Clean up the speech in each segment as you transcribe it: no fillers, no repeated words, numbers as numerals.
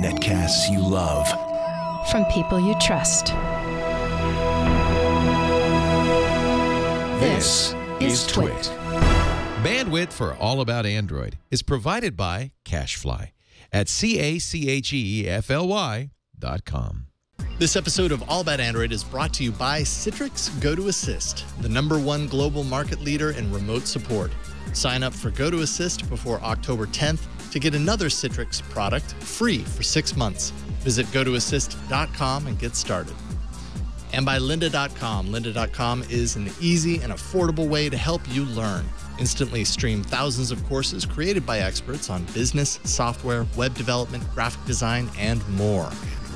Netcasts you love. From people you trust. This is Twit. Bandwidth for All About Android is provided by CacheFly at CacheFly.com. This episode of All About Android is brought to you by Citrix GoToAssist, the #1 global market leader in remote support. Sign up for GoToAssist before October 10th to get another Citrix product free for 6 months. Visit GoToAssist.com and get started. And by Lynda.com. Lynda.com is an easy and affordable way to help you learn. Instantly stream thousands of courses created by experts on business, software, web development, graphic design, and more.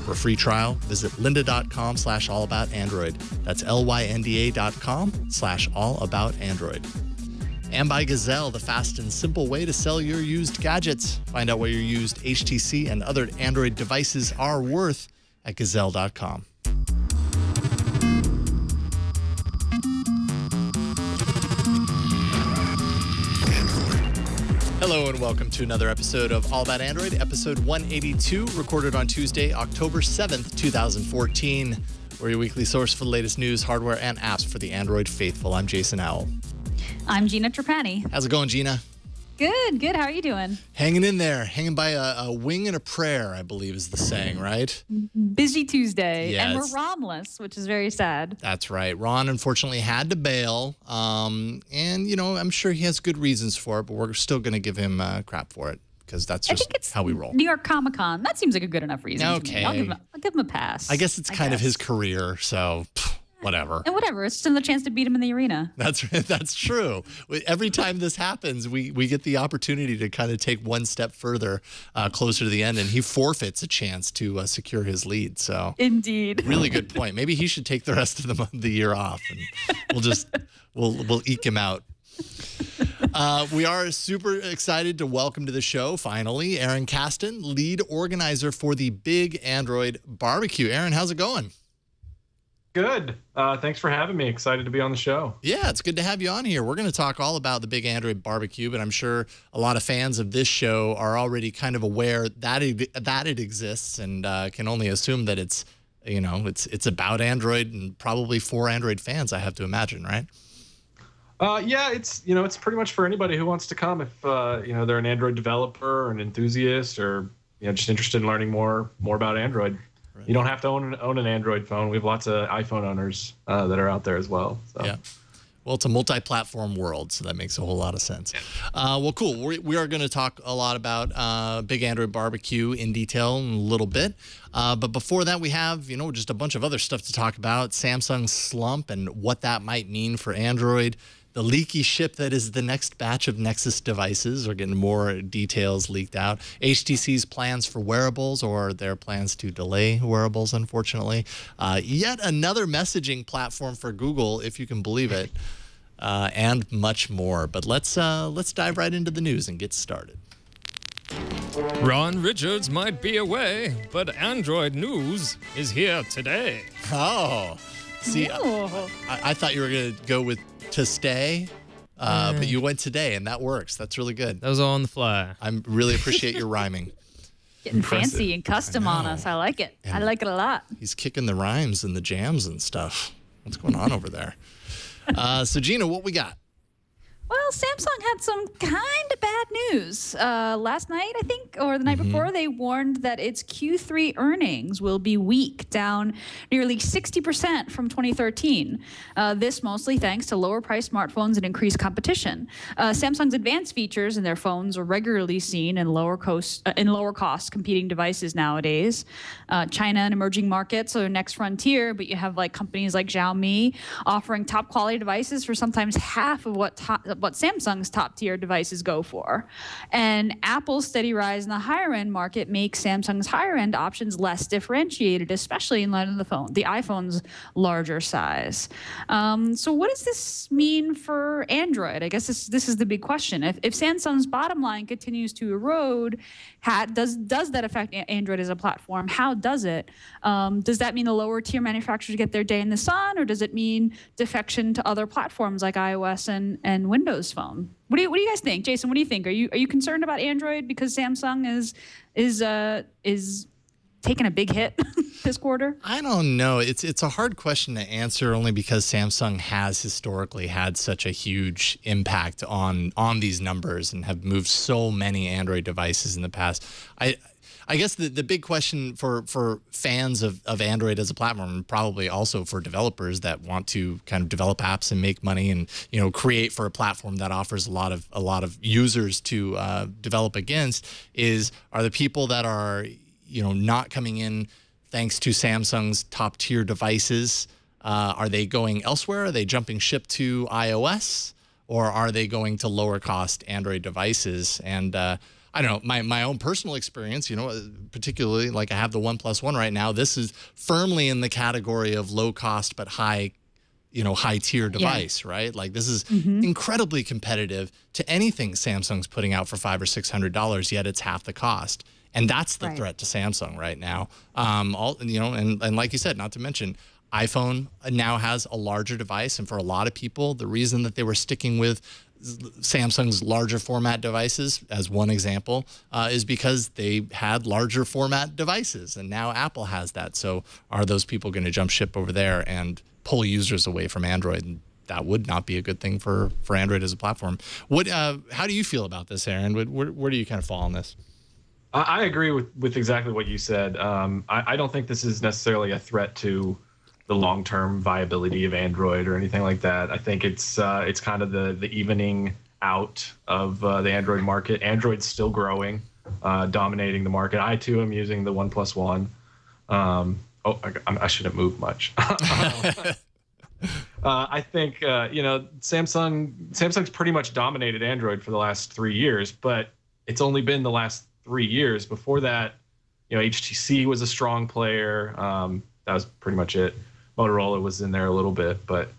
For a free trial, visit lynda.com/allaboutandroid. That's lynda.com/allaboutandroid. And by Gazelle, the fast and simple way to sell your used gadgets. Find out what your used HTC and other Android devices are worth at gazelle.com. Hello and welcome to another episode of All About Android, episode 182, recorded on Tuesday, October 7th, 2014. We're your weekly source for the latest news, hardware, and apps for the Android faithful. I'm Jason Howell. I'm Gina Trapani. How's it going, Gina? Good, good. How are you doing? Hanging in there, hanging by a wing and a prayer, I believe is the saying, right? Busy Tuesday, Yes. and we're Ronless, which is very sad. That's right. Ron unfortunately had to bail, and, you know, I'm sure he has good reasons for it, but we're still going to give him crap for it because that's just how we roll. New York Comic Con. That seems like a good enough reason. Okay. To me. I'll give him a pass. I guess it's kind of his career, so whatever. And whatever. It's still a chance to beat him in the arena. That's true. Every time this happens, we get the opportunity to kind of take one step further, closer to the end, and he forfeits a chance to secure his lead. So Indeed. Really good point. Maybe he should take the rest of the year off, and we'll eke him out. We are super excited to welcome to the show, finally, Aaron Kasten, lead organizer for the Big Android BBQ. Aaron, how's it going? Good. Thanks for having me. Excited to be on the show. Yeah, it's good to have you on here. We're going to talk all about the Big Android BBQ, but I'm sure a lot of fans of this show are already kind of aware that it exists, and can only assume that it's about Android and probably for Android fans, I have to imagine, right? Yeah, it's pretty much for anybody who wants to come if they're an Android developer or an enthusiast or just interested in learning more about Android. You don't have to own an Android phone. We have lots of iPhone owners that are out there as well. So. Yeah. Well, it's a multi-platform world, so that makes a whole lot of sense. Well, cool. We are going to talk a lot about Big Android BBQ in detail in a little bit. But before that, we have, just a bunch of other stuff to talk about. Samsung's slump and what that might mean for Android. The leaky ship that is the next batch of Nexus devices. We're getting more details leaked out. HTC's plans for wearables, or their plans to delay wearables, unfortunately. Yet another messaging platform for Google, if you can believe it, and much more. But let's dive right into the news and get started. Ron Richards might be away, but Android news is here today. Oh, see, I thought you were going to go with to stay, but you went today, and that works. That's really good. That was all on the fly. I really appreciate your rhyming. Getting fancy and custom on us. I like it. I like it a lot. He's kicking the rhymes and the jams and stuff. What's going on over there? So, Gina, what we got? Well, Samsung had some kind of bad news. Last night, I think, or the night before, they warned that its Q3 earnings will be weak, down nearly 60% from 2013. This mostly thanks to lower-priced smartphones and increased competition. Samsung's advanced features in their phones are regularly seen in lower-cost competing devices nowadays. China and emerging markets are the next frontier, but you have companies like Xiaomi offering top-quality devices for sometimes half of what Samsung's top-tier devices go for. And Apple's steady rise in the higher-end market makes Samsung's higher-end options less differentiated, especially in light of the iPhone's larger size. So what does this mean for Android? I guess this is the big question. If Samsung's bottom line continues to erode, does that affect Android as a platform? How does it? Does that mean the lower-tier manufacturers get their day in the sun, or does it mean defection to other platforms like iOS and Windows? Windows Phone. What do you guys think, Jason? What do you think? Are you concerned about Android because Samsung is taking a big hit this quarter? I don't know. It's a hard question to answer only because Samsung has historically had such a huge impact on these numbers and have moved so many Android devices in the past. I guess the big question for fans of Android as a platform, and probably also for developers that want to kind of develop apps and make money and create for a platform that offers a lot of users to develop against, are the people that are not coming in thanks to Samsung's top tier devices. Are they going elsewhere? Are they jumping ship to iOS, or are they going to lower cost Android devices? And I don't know, my own personal experience, particularly like I have the OnePlus One right now. This is firmly in the category of low cost but high tier device, right? Like this is incredibly competitive to anything Samsung's putting out for $500 or $600, yet it's half the cost. And that's the threat to Samsung right now. And like you said, not to mention, iPhone now has a larger device, and for a lot of people, the reason that they were sticking with Samsung's larger format devices, as one example, is because they had larger format devices, and now Apple has that. So are those people going to jump ship over there and pull users away from Android? And that would not be a good thing for Android as a platform. How do you feel about this, Aaron? Where do you kind of fall on this? I agree with exactly what you said. I don't think this is necessarily a threat to the long-term viability of Android or anything like that. I think it's kind of the evening out of the Android market. Android's still growing, dominating the market. I too am using the OnePlus One. I shouldn't move much. I think Samsung's pretty much dominated Android for the last 3 years, but it's only been the last 3 years. Before that, HTC was a strong player. That was pretty much it. Motorola was in there a little bit, but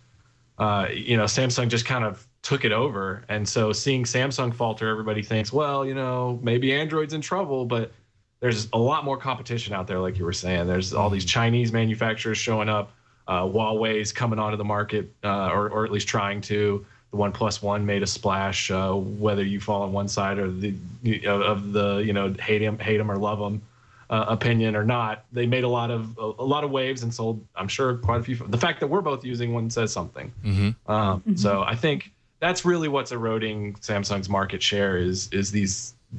Samsung just kind of took it over. And so seeing Samsung falter, everybody thinks, well, maybe Android's in trouble, but there's a lot more competition out there, like you were saying. There's all these Chinese manufacturers showing up. Huawei's coming onto the market, or at least trying to. The OnePlus One made a splash. Whether you fall on one side or the hate him or love him opinion or not, they made a lot of waves and sold, I'm sure, quite a few. The fact that we're both using one says something. So I think that's really what's eroding Samsung's market share is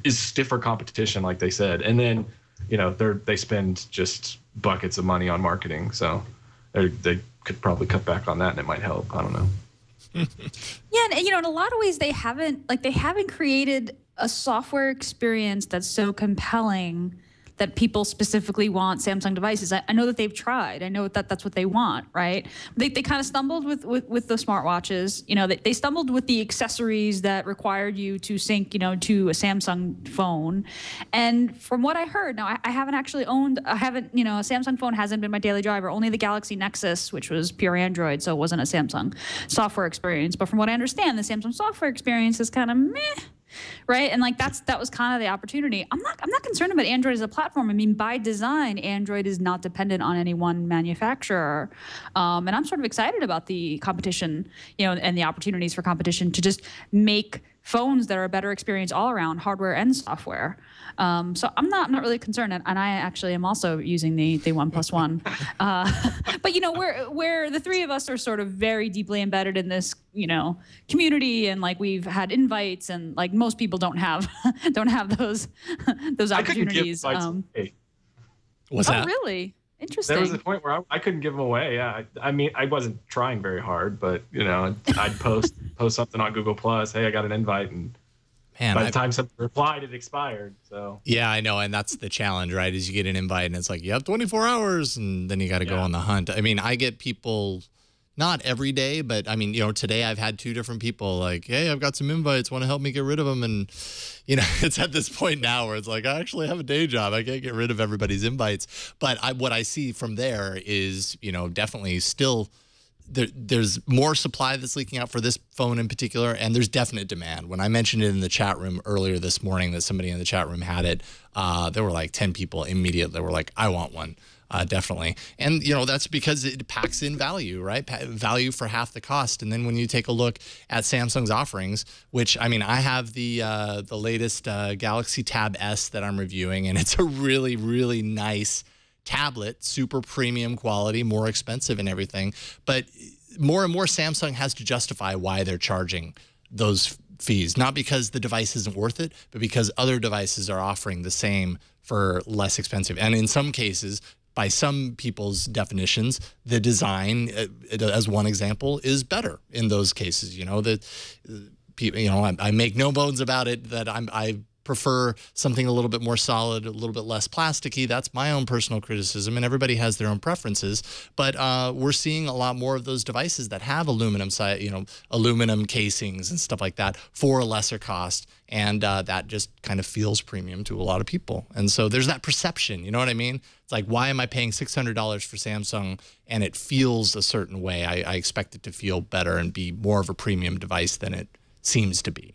stiffer competition, like they said, and then they spend just buckets of money on marketing, so they could probably cut back on that, and it might help. I don't know. Yeah, and in a lot of ways they haven't created a software experience that's so compelling that people specifically want Samsung devices. I know that they've tried. I know that that's what they want, right? They kind of stumbled with the smartwatches. They stumbled with the accessories that required you to sync, to a Samsung phone. And from what I heard, now I haven't actually owned, a Samsung phone hasn't been my daily driver. Only the Galaxy Nexus, which was pure Android, so it wasn't a Samsung software experience. But from what I understand, the Samsung software experience is kind of meh. Right, and that was kind of the opportunity. I'm not concerned about Android as a platform. I mean, by design, Android is not dependent on any one manufacturer, and I'm sort of excited about the competition, and the opportunities for competition to just make phones that are a better experience all around, hardware and software. So I'm not really concerned, and I actually am also using the OnePlus One. But we're the three of us are sort of very deeply embedded in this community, and like we've had invites, and like most people don't have those opportunities. What's that? Oh, really? Interesting. There was a point where I couldn't give them away. Yeah, I mean, I wasn't trying very hard, but I'd post something on Google Plus. Hey, I got an invite, and by the time somebody replied, it expired. So yeah, I know, and that's the challenge, right? Is you get an invite, and it's like you have 24 hours, and then you got to go on the hunt. I mean, I get people. Not every day, but I mean, today I've had 2 different people like, hey, I've got some invites, want to help me get rid of them? And, it's at this point now where it's like, I actually have a day job. I can't get rid of everybody's invites. But what I see from there is, definitely still there's more supply that's leaking out for this phone in particular, and there's definite demand. When I mentioned it in the chat room earlier this morning that somebody in the chat room had it, there were like 10 people immediately that were like, I want one. definitely. And, you know, that's because it packs in value, right? Value for half the cost. And then when you take a look at Samsung's offerings, which, I mean, I have the latest Galaxy Tab S that I'm reviewing, and it's a really, really nice tablet, super premium quality, more expensive and everything. But more and more Samsung has to justify why they're charging those fees, not because the device isn't worth it, but because other devices are offering the same for less expensive. And in some cases, by some people's definitions, the design, as one example, is better in those cases. You know, I make no bones about it that I prefer something a little bit more solid, a little bit less plasticky. That's my own personal criticism, and everybody has their own preferences. But we're seeing a lot more of those devices that have aluminum casings and stuff like that for a lesser cost, and that just kind of feels premium to a lot of people. And so there's that perception, you know what I mean? It's like, why am I paying $600 for Samsung and it feels a certain way? I expect it to feel better and be more of a premium device than it seems to be.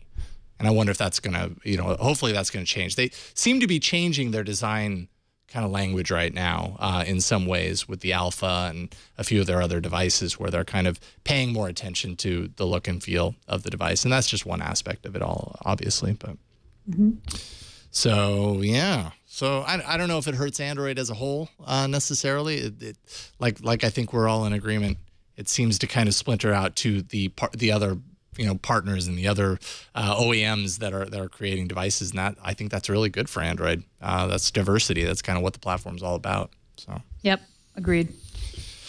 And I wonder if that's going to, you know, hopefully that's going to change. They seem to be changing their design kind of language right now in some ways with the Alpha and a few of their other devices where they're kind of paying more attention to the look and feel of the device. And that's just one aspect of it all, obviously. But so, yeah. So I don't know if it hurts Android as a whole necessarily. Like I think we're all in agreement. It seems to kind of splinter out to the other partners and the other OEMs that are creating devices, and that I think that's really good for Android. That's diversity. That's kind of what the platform's all about. So. Yep, agreed.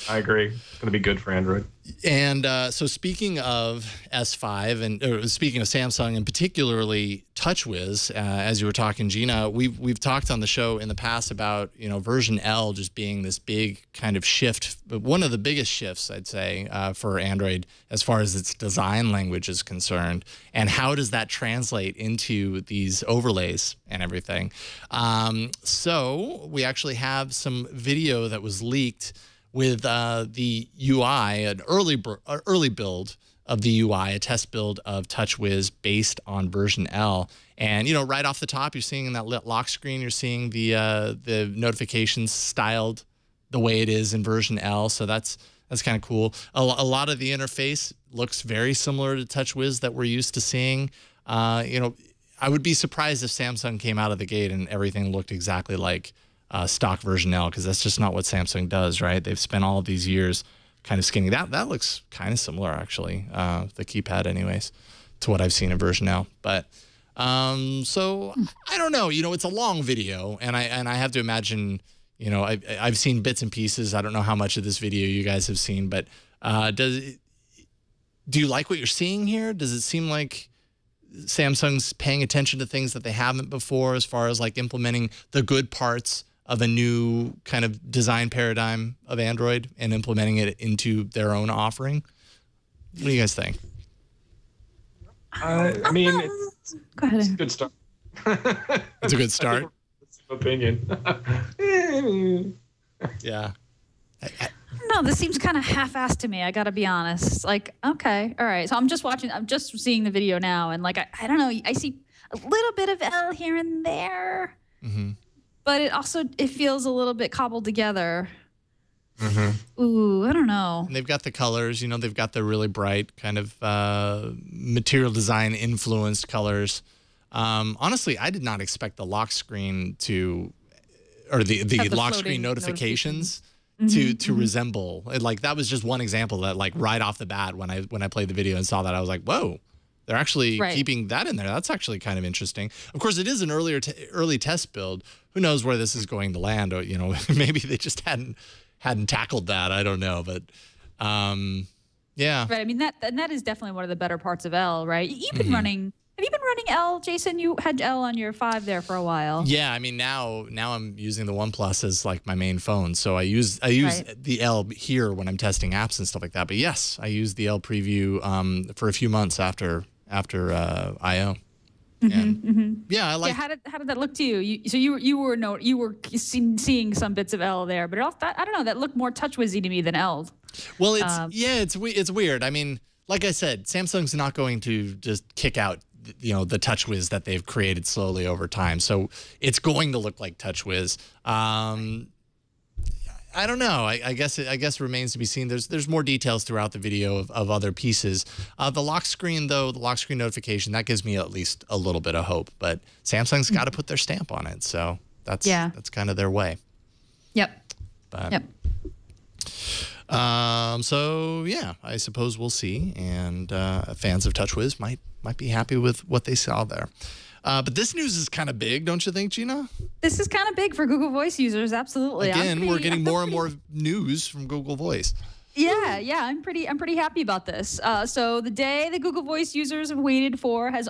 I agree. It's going to be good for Android. And so speaking of S5 and speaking of Samsung and particularly TouchWiz, as you were talking, Gina, we've talked on the show in the past about, you know, version L just being this big kind of shift, but one of the biggest shifts, I'd say, for Android as far as its design language is concerned. And how does that translate into these overlays and everything? So we actually have some video that was leaked with the UI, an early build of the UI, a test build of TouchWiz based on version L. And, you know, right off the top, you're seeing in that lock screen, you're seeing the notifications styled the way it is in version L. So that's kind of cool. A lot of the interface looks very similar to TouchWiz that we're used to seeing. You know, I would be surprised if Samsung came out of the gate and everything looked exactly like stock version L, because that's just not what Samsung does, right? They've spent all of these years kind of skinning. That looks kind of similar, actually, the keypad anyways, to what I've seen in version L. But so I don't know. You know, it's a long video, and I have to imagine, you know, I've seen bits and pieces. I don't know how much of this video you guys have seen, but do you like what you're seeing here? Does it seem like Samsung's paying attention to things that they haven't before, as far as like implementing the good parts of a new kind of design paradigm of Android and implementing it into their own offering? What do you guys think? I mean, Go ahead. it's a good start. It's a good start. Opinion. Yeah. No, this seems kind of half-assed to me. I got to be honest. Like, okay, all right. So I'm just seeing the video now, and like, I don't know. I see a little bit of L here and there, but it feels a little bit cobbled together. Ooh, I don't know. And they've got the colors. You know, they've got the really bright kind of material design influenced colors. Honestly, I did not expect the lock screen or the lock screen notifications. To resemble, like, that was just one example that, like, right off the bat when I played the video and saw that, I was like, whoa, they're actually keeping that in there. That's actually kind of interesting. Of course, it is an early test build. Who knows where this is going to land? Or, you know, maybe they just hadn't tackled that. I don't know, but yeah. Right. I mean, that is definitely one of the better parts of L, right? You've been running. Have you been running L, Jason? You had L on your 5 there for a while. Yeah, I mean, now I'm using the OnePlus as like my main phone, so I use the L here when I'm testing apps and stuff like that. But yes, I used the L preview for a few months after I/O. Yeah, I like. Yeah, how did that look to you? So you were seeing some bits of L there, but I don't know, that looked more TouchWizzy to me than L. Well, it's weird. I mean, like I said, Samsung's not going to just kick out, you know, the TouchWiz that they've created slowly over time. So it's going to look like TouchWiz. I don't know. I guess it remains to be seen. There's more details throughout the video of other pieces. The lock screen, though, the lock screen notification, that gives me at least a little bit of hope. But Samsung's got to put their stamp on it, so that's kind of their way. Yep. But, yep. So yeah, I suppose we'll see, and fans of TouchWiz might be happy with what they saw there. But this news is kind of big, don't you think, Gina? This is kind of big for Google Voice users, absolutely. Again, we're getting more and more news from Google Voice. Yeah, I'm pretty happy about this. So the day the Google Voice users have waited for has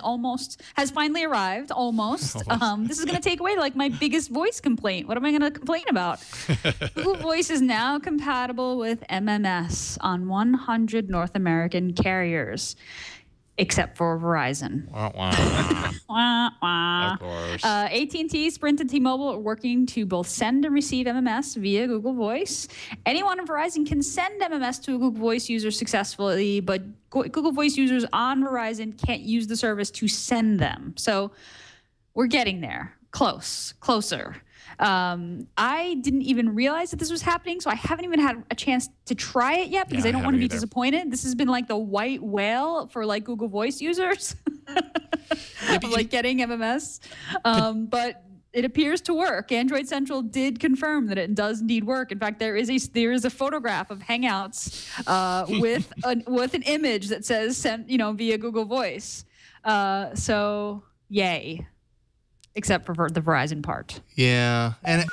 finally arrived. Almost. This is going to take away like my biggest voice complaint. What am I going to complain about? Google Voice is now compatible with MMS on 100 North American carriers, except for Verizon. Of course. AT&T, Sprint, and T-Mobile are working to both send and receive MMS via Google Voice. Anyone in Verizon can send MMS to a Google Voice user successfully, but Google Voice users on Verizon can't use the service to send them. So we're getting there. Closer. I didn't even realize that this was happening, so I haven't even had a chance to try it yet because I don't want to be disappointed. This has been like the white whale for like Google Voice users, of like getting MMS. But it appears to work. Android Central did confirm that it does indeed work. In fact, there is a photograph of Hangouts with an image that says sent via Google Voice. So yay. Except for the Verizon part. Yeah, and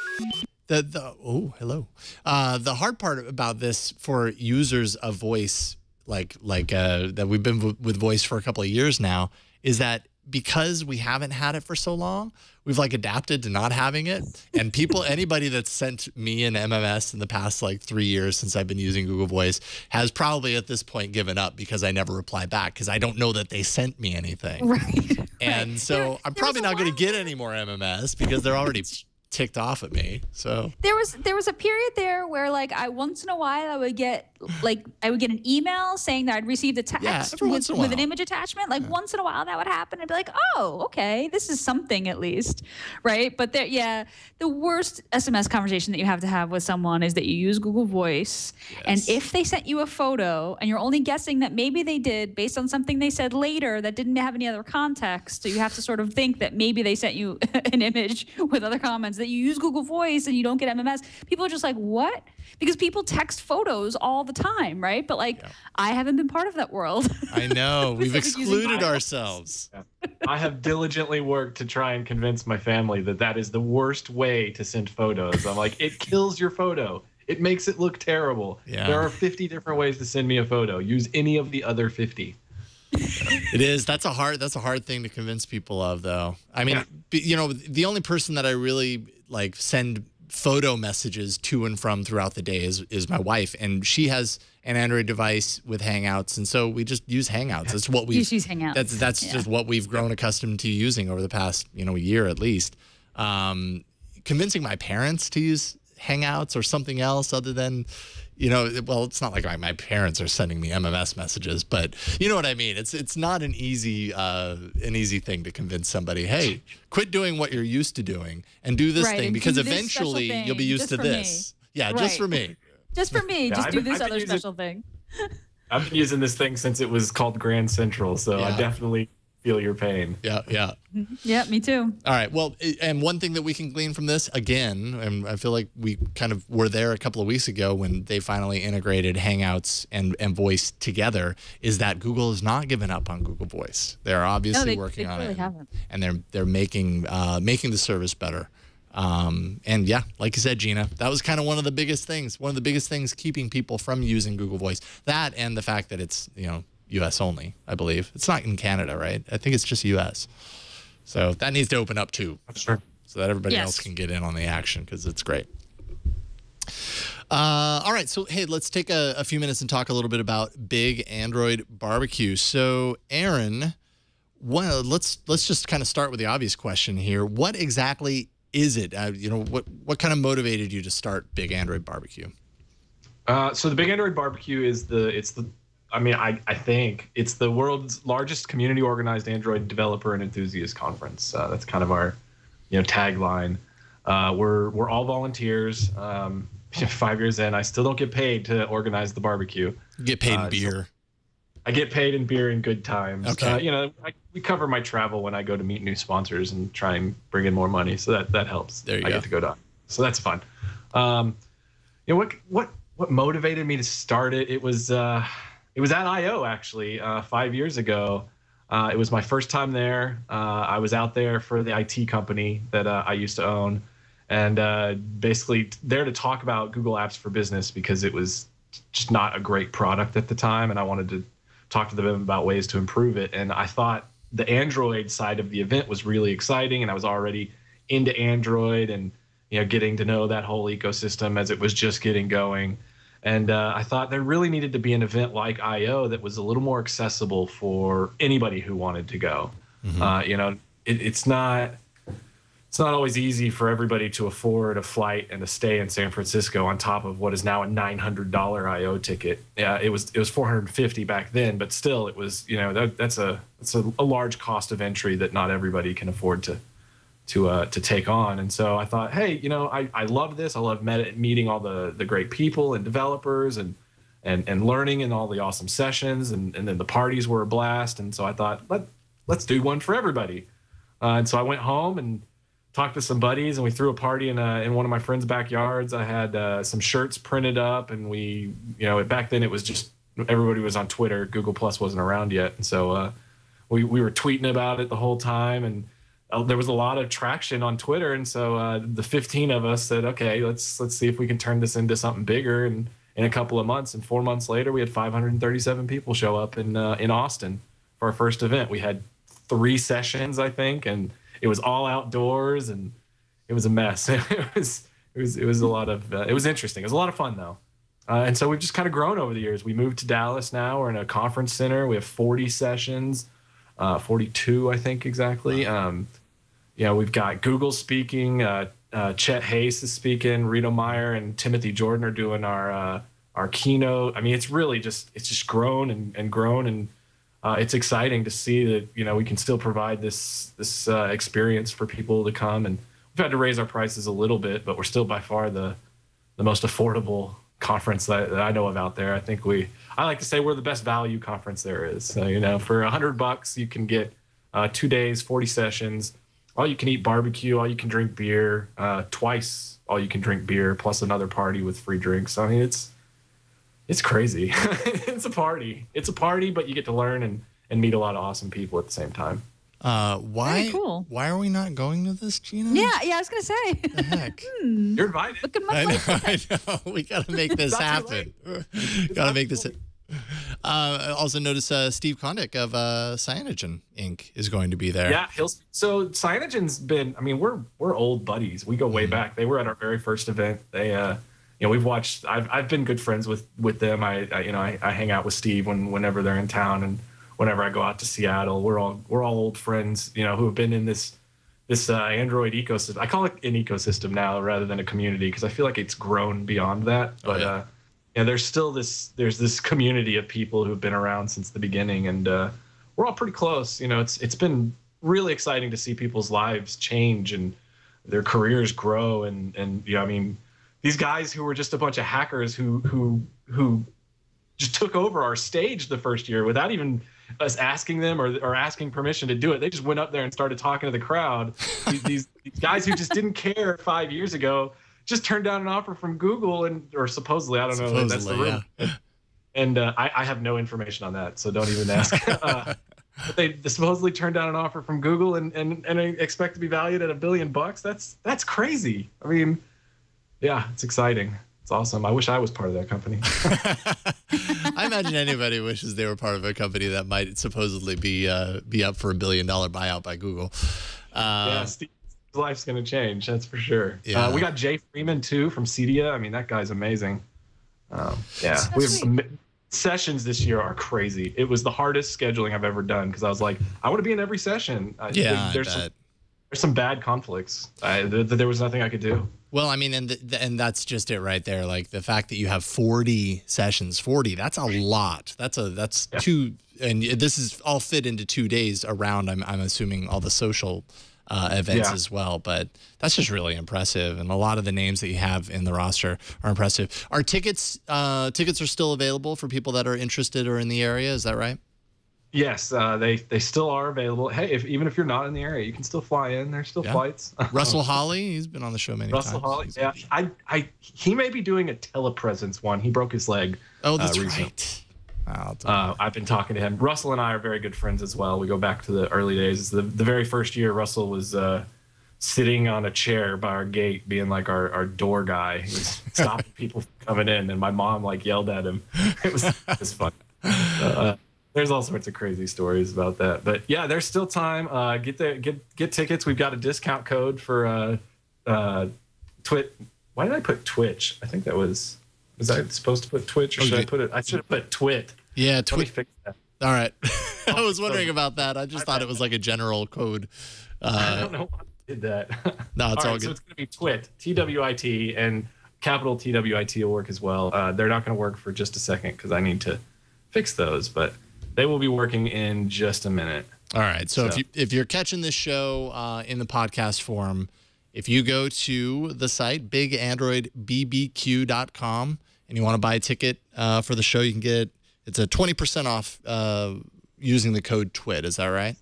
hello. The hard part about this for users of voice, like that we've been with voice for a couple of years now, is that because we haven't had it for so long, we've like adapted to not having it. And anybody that's sent me an MMS in the past like 3 years since I've been using Google Voice has probably at this point given up because I never reply back because I don't know that they sent me anything. Right. And so I'm probably not going to get any more MMS because they're already ticked off at me. So there was a period there where like once in a while I would get an email saying that I'd received a text with an image attachment. Like once in a while that would happen. I'd be like, oh, okay, this is something at least, right? But the worst SMS conversation that you have to have with someone is that you use Google Voice, and if they sent you a photo and you're only guessing that maybe they did based on something they said later that didn't have any other context, so you have to sort of think that maybe they sent you an image with other comments, that you use Google Voice and you don't get MMS. People are just like, what? Because people text photos all the time, right? But like, I haven't been part of that world. I know. We've excluded ourselves. Yeah. I have diligently worked to try and convince my family that is the worst way to send photos. I'm like, it kills your photo. It makes it look terrible. Yeah. There are 50 different ways to send me a photo. Use any of the other 50. It is. That's a hard thing to convince people of, though. I mean, the only person that I really like send photo messages to and from throughout the day is my wife, and she has an Android device with Hangouts, and so we just use Hangouts. That's what we use Hangouts. That's just what we've grown accustomed to using over the past year at least. Convincing my parents to use Hangouts or something else other than well, it's not like my parents are sending me MMS messages, but you know what I mean. It's not an easy thing to convince somebody, hey, quit doing what you're used to doing and do this thing because eventually you'll be used to this. Yeah, just for me. Just for me. Just do this other special thing. I've been using this thing since it was called Grand Central, so I definitely feel your pain. Yeah. Yeah, me too. All right. Well, and one thing that we can glean from this, again, and I feel like we kind of were there a couple of weeks ago when they finally integrated Hangouts and Voice together, is that Google has not given up on Google Voice. They're obviously working on it. And they're making the service better. And yeah, like you said, Gina, that was kind of one of the biggest things keeping people from using Google Voice. That and the fact that it's, US only, I believe. It's not in Canada, right? I think it's just US. So that needs to open up too. Sure. So that everybody else can get in on the action because it's great. All right. So, hey, let's take a few minutes and talk a little bit about Big Android BBQ. So, Aaron, let's just kind of start with the obvious question here. What exactly is it? What kind of motivated you to start Big Android BBQ? So the Big Android BBQ I think it's the world's largest community organized Android developer and enthusiast conference. That's kind of our, tagline. We're all volunteers. 5 years in, I still don't get paid to organize the barbecue. You get paid in beer. I get paid in beer in good times. Okay. You know, we cover my travel when I go to meet new sponsors and try and bring in more money. So that helps. There you I go. get to go to. So that's fun. You know, what motivated me to start it? It was at I/O actually 5 years ago. It was my first time there. I was out there for the IT company that I used to own, and basically there to talk about Google Apps for Business because it was just not a great product at the time, and I wanted to talk to them about ways to improve it. And I thought the Android side of the event was really exciting, and I was already into Android and, you know, getting to know that whole ecosystem as it was just getting going. And I thought there really needed to be an event like I/O that was a little more accessible for anybody who wanted to go. You know, it's not always easy for everybody to afford a flight and a stay in San Francisco on top of what is now a $900 I/O ticket. Yeah, it was $450 back then, but still, it was, you know, that's a large cost of entry that not everybody can afford to take on. And so I thought, hey, you know, I love this. I love meeting all the great people and developers and learning in all the awesome sessions. And then the parties were a blast. And so I thought, let's do one for everybody. And so I went home and talked to some buddies, and we threw a party in one of my friends' backyards. I had some shirts printed up, and we, you know, back then it was just everybody was on Twitter. Google Plus wasn't around yet. And so we were tweeting about it the whole time, and there was a lot of traction on Twitter, and so the 15 of us said, okay, let's see if we can turn this into something bigger. And in a couple of months, and 4 months later, we had 537 people show up in Austin for our first event. We had 3 sessions, I think, and it was all outdoors, and it was a mess. It was a lot of it was interesting. It was a lot of fun though, and so we've just kind of grown over the years. We moved to Dallas now. We're in a conference center. We have 40 sessions. 42, I think exactly. You know, we've got Google speaking, Chet Hayes is speaking, Rito Meyer and Timothy Jordan are doing our keynote. I mean, it's just grown and grown, and it's exciting to see that, you know, we can still provide this experience for people to come. And we've had to raise our prices a little bit, but we're still by far the most affordable conference that I know of out there. I think I like to say we're the best value conference there is. So, you know, for $100 you can get 2 days, 40 sessions, all you can eat barbecue, all you can drink beer, twice all you can drink beer, plus another party with free drinks. I mean, it's crazy. It's a party. It's a party, but you get to learn and meet a lot of awesome people at the same time. Why? Cool. Why are we not going to this, Gina? Yeah, I was gonna say. The heck? You're invited. Looking much like I know. We got to make this happen. Got to make this. Also notice Steve Kondik of Cyanogen Inc. is going to be there. Yeah, so Cyanogen's been. I mean, we're old buddies. We go way back. They were at our very first event. They, you know, we've watched. I've been good friends with them. I hang out with Steve whenever they're in town, and whenever I go out to Seattle. We're all old friends, you know, who have been in this Android ecosystem. I call it an ecosystem now rather than a community, because I feel like it's grown beyond that. But yeah, there's this community of people who've been around since the beginning, and we're all pretty close. You know, it's been really exciting to see people's lives change and their careers grow, and you know, I mean, these guys who were just a bunch of hackers who just took over our stage the first year without even us asking them or asking permission to do it. They just went up there and started talking to the crowd. These guys who just didn't care 5 years ago just turned down an offer from Google, or supposedly, I don't know if that's the rumor. Yeah. And I have no information on that, so don't even ask. But they supposedly turned down an offer from Google and expect to be valued at $1 billion. That's crazy. I mean, yeah, it's exciting. It's awesome. I wish I was part of that company. I imagine anybody wishes they were part of a company that might supposedly be up for $1 billion buyout by Google. Yeah, Steve's life's going to change. That's for sure. Yeah. We got Jay Freeman too from Cedia. I mean, that guy's amazing. Yeah, So we have sweet. sessions this year are crazy. It was the hardest scheduling I've ever done because I was like, I want to be in every session. There's some bad conflicts. There was nothing I could do. Well, I mean, and that's just it right there. Like the fact that you have 40 sessions, 40, that's a lot. That's two, and this is all fit into 2 days around, I'm assuming, all the social events as well. But that's just really impressive, and a lot of the names that you have in the roster are impressive. Are tickets are still available for people that are interested or in the area? Is that right? Yes, they still are available. Hey, even if you're not in the area, you can still fly in. There's still flights. Russell Holly, he's been on the show many times. Russell Holly, yeah. He may be doing a telepresence one. He broke his leg. Oh, that's recently. Right. I've been talking to him. Russell and I are very good friends as well. We go back to the early days. The very first year, Russell was sitting on a chair by our gate, being like our door guy. He was stopping people from coming in, and my mom like yelled at him. It was fun. There's all sorts of crazy stories about that, but yeah, there's still time. Get tickets. We've got a discount code for Twitch. Why did I put Twitch? I think that was I supposed to put Twitch, or should I put it? I should have put Twit. Yeah, Twit. Let me fix that. All right. I was wondering about that. I just thought it was like a general code. I don't know why I did that. No, it's all good. So it's going to be Twit, TWIT, and capital TWIT will work as well. They're not going to work for just a second because I need to fix those, but they will be working in just a minute. All right. So if you're catching this show in the podcast form, if you go to the site, bigandroidbbq.com, and you want to buy a ticket for the show, you can get it's a 20% off using the code TWIT. Is that right?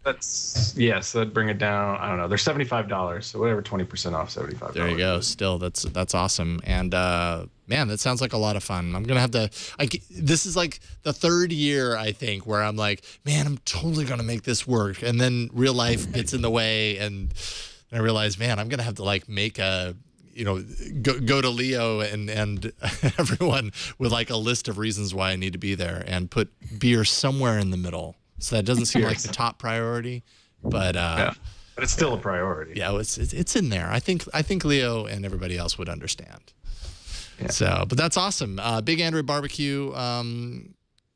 Yes. That'd bring it down. I don't know. They're $75. So whatever, 20% off, $75. There you go. Still, that's awesome. And man, that sounds like a lot of fun. I'm gonna have to. This is like the third year, I think, where I'm like, man, I'm totally gonna make this work, and then real life gets in the way, and I realize, man, I'm gonna have to like make a, go to Leo and everyone with like a list of reasons why I need to be there, and put beer somewhere in the middle. So that doesn't seem like the top priority, but but it's still a priority. Yeah, it's in there. I think Leo and everybody else would understand. Yeah. So, but that's awesome. Big Android BBQ.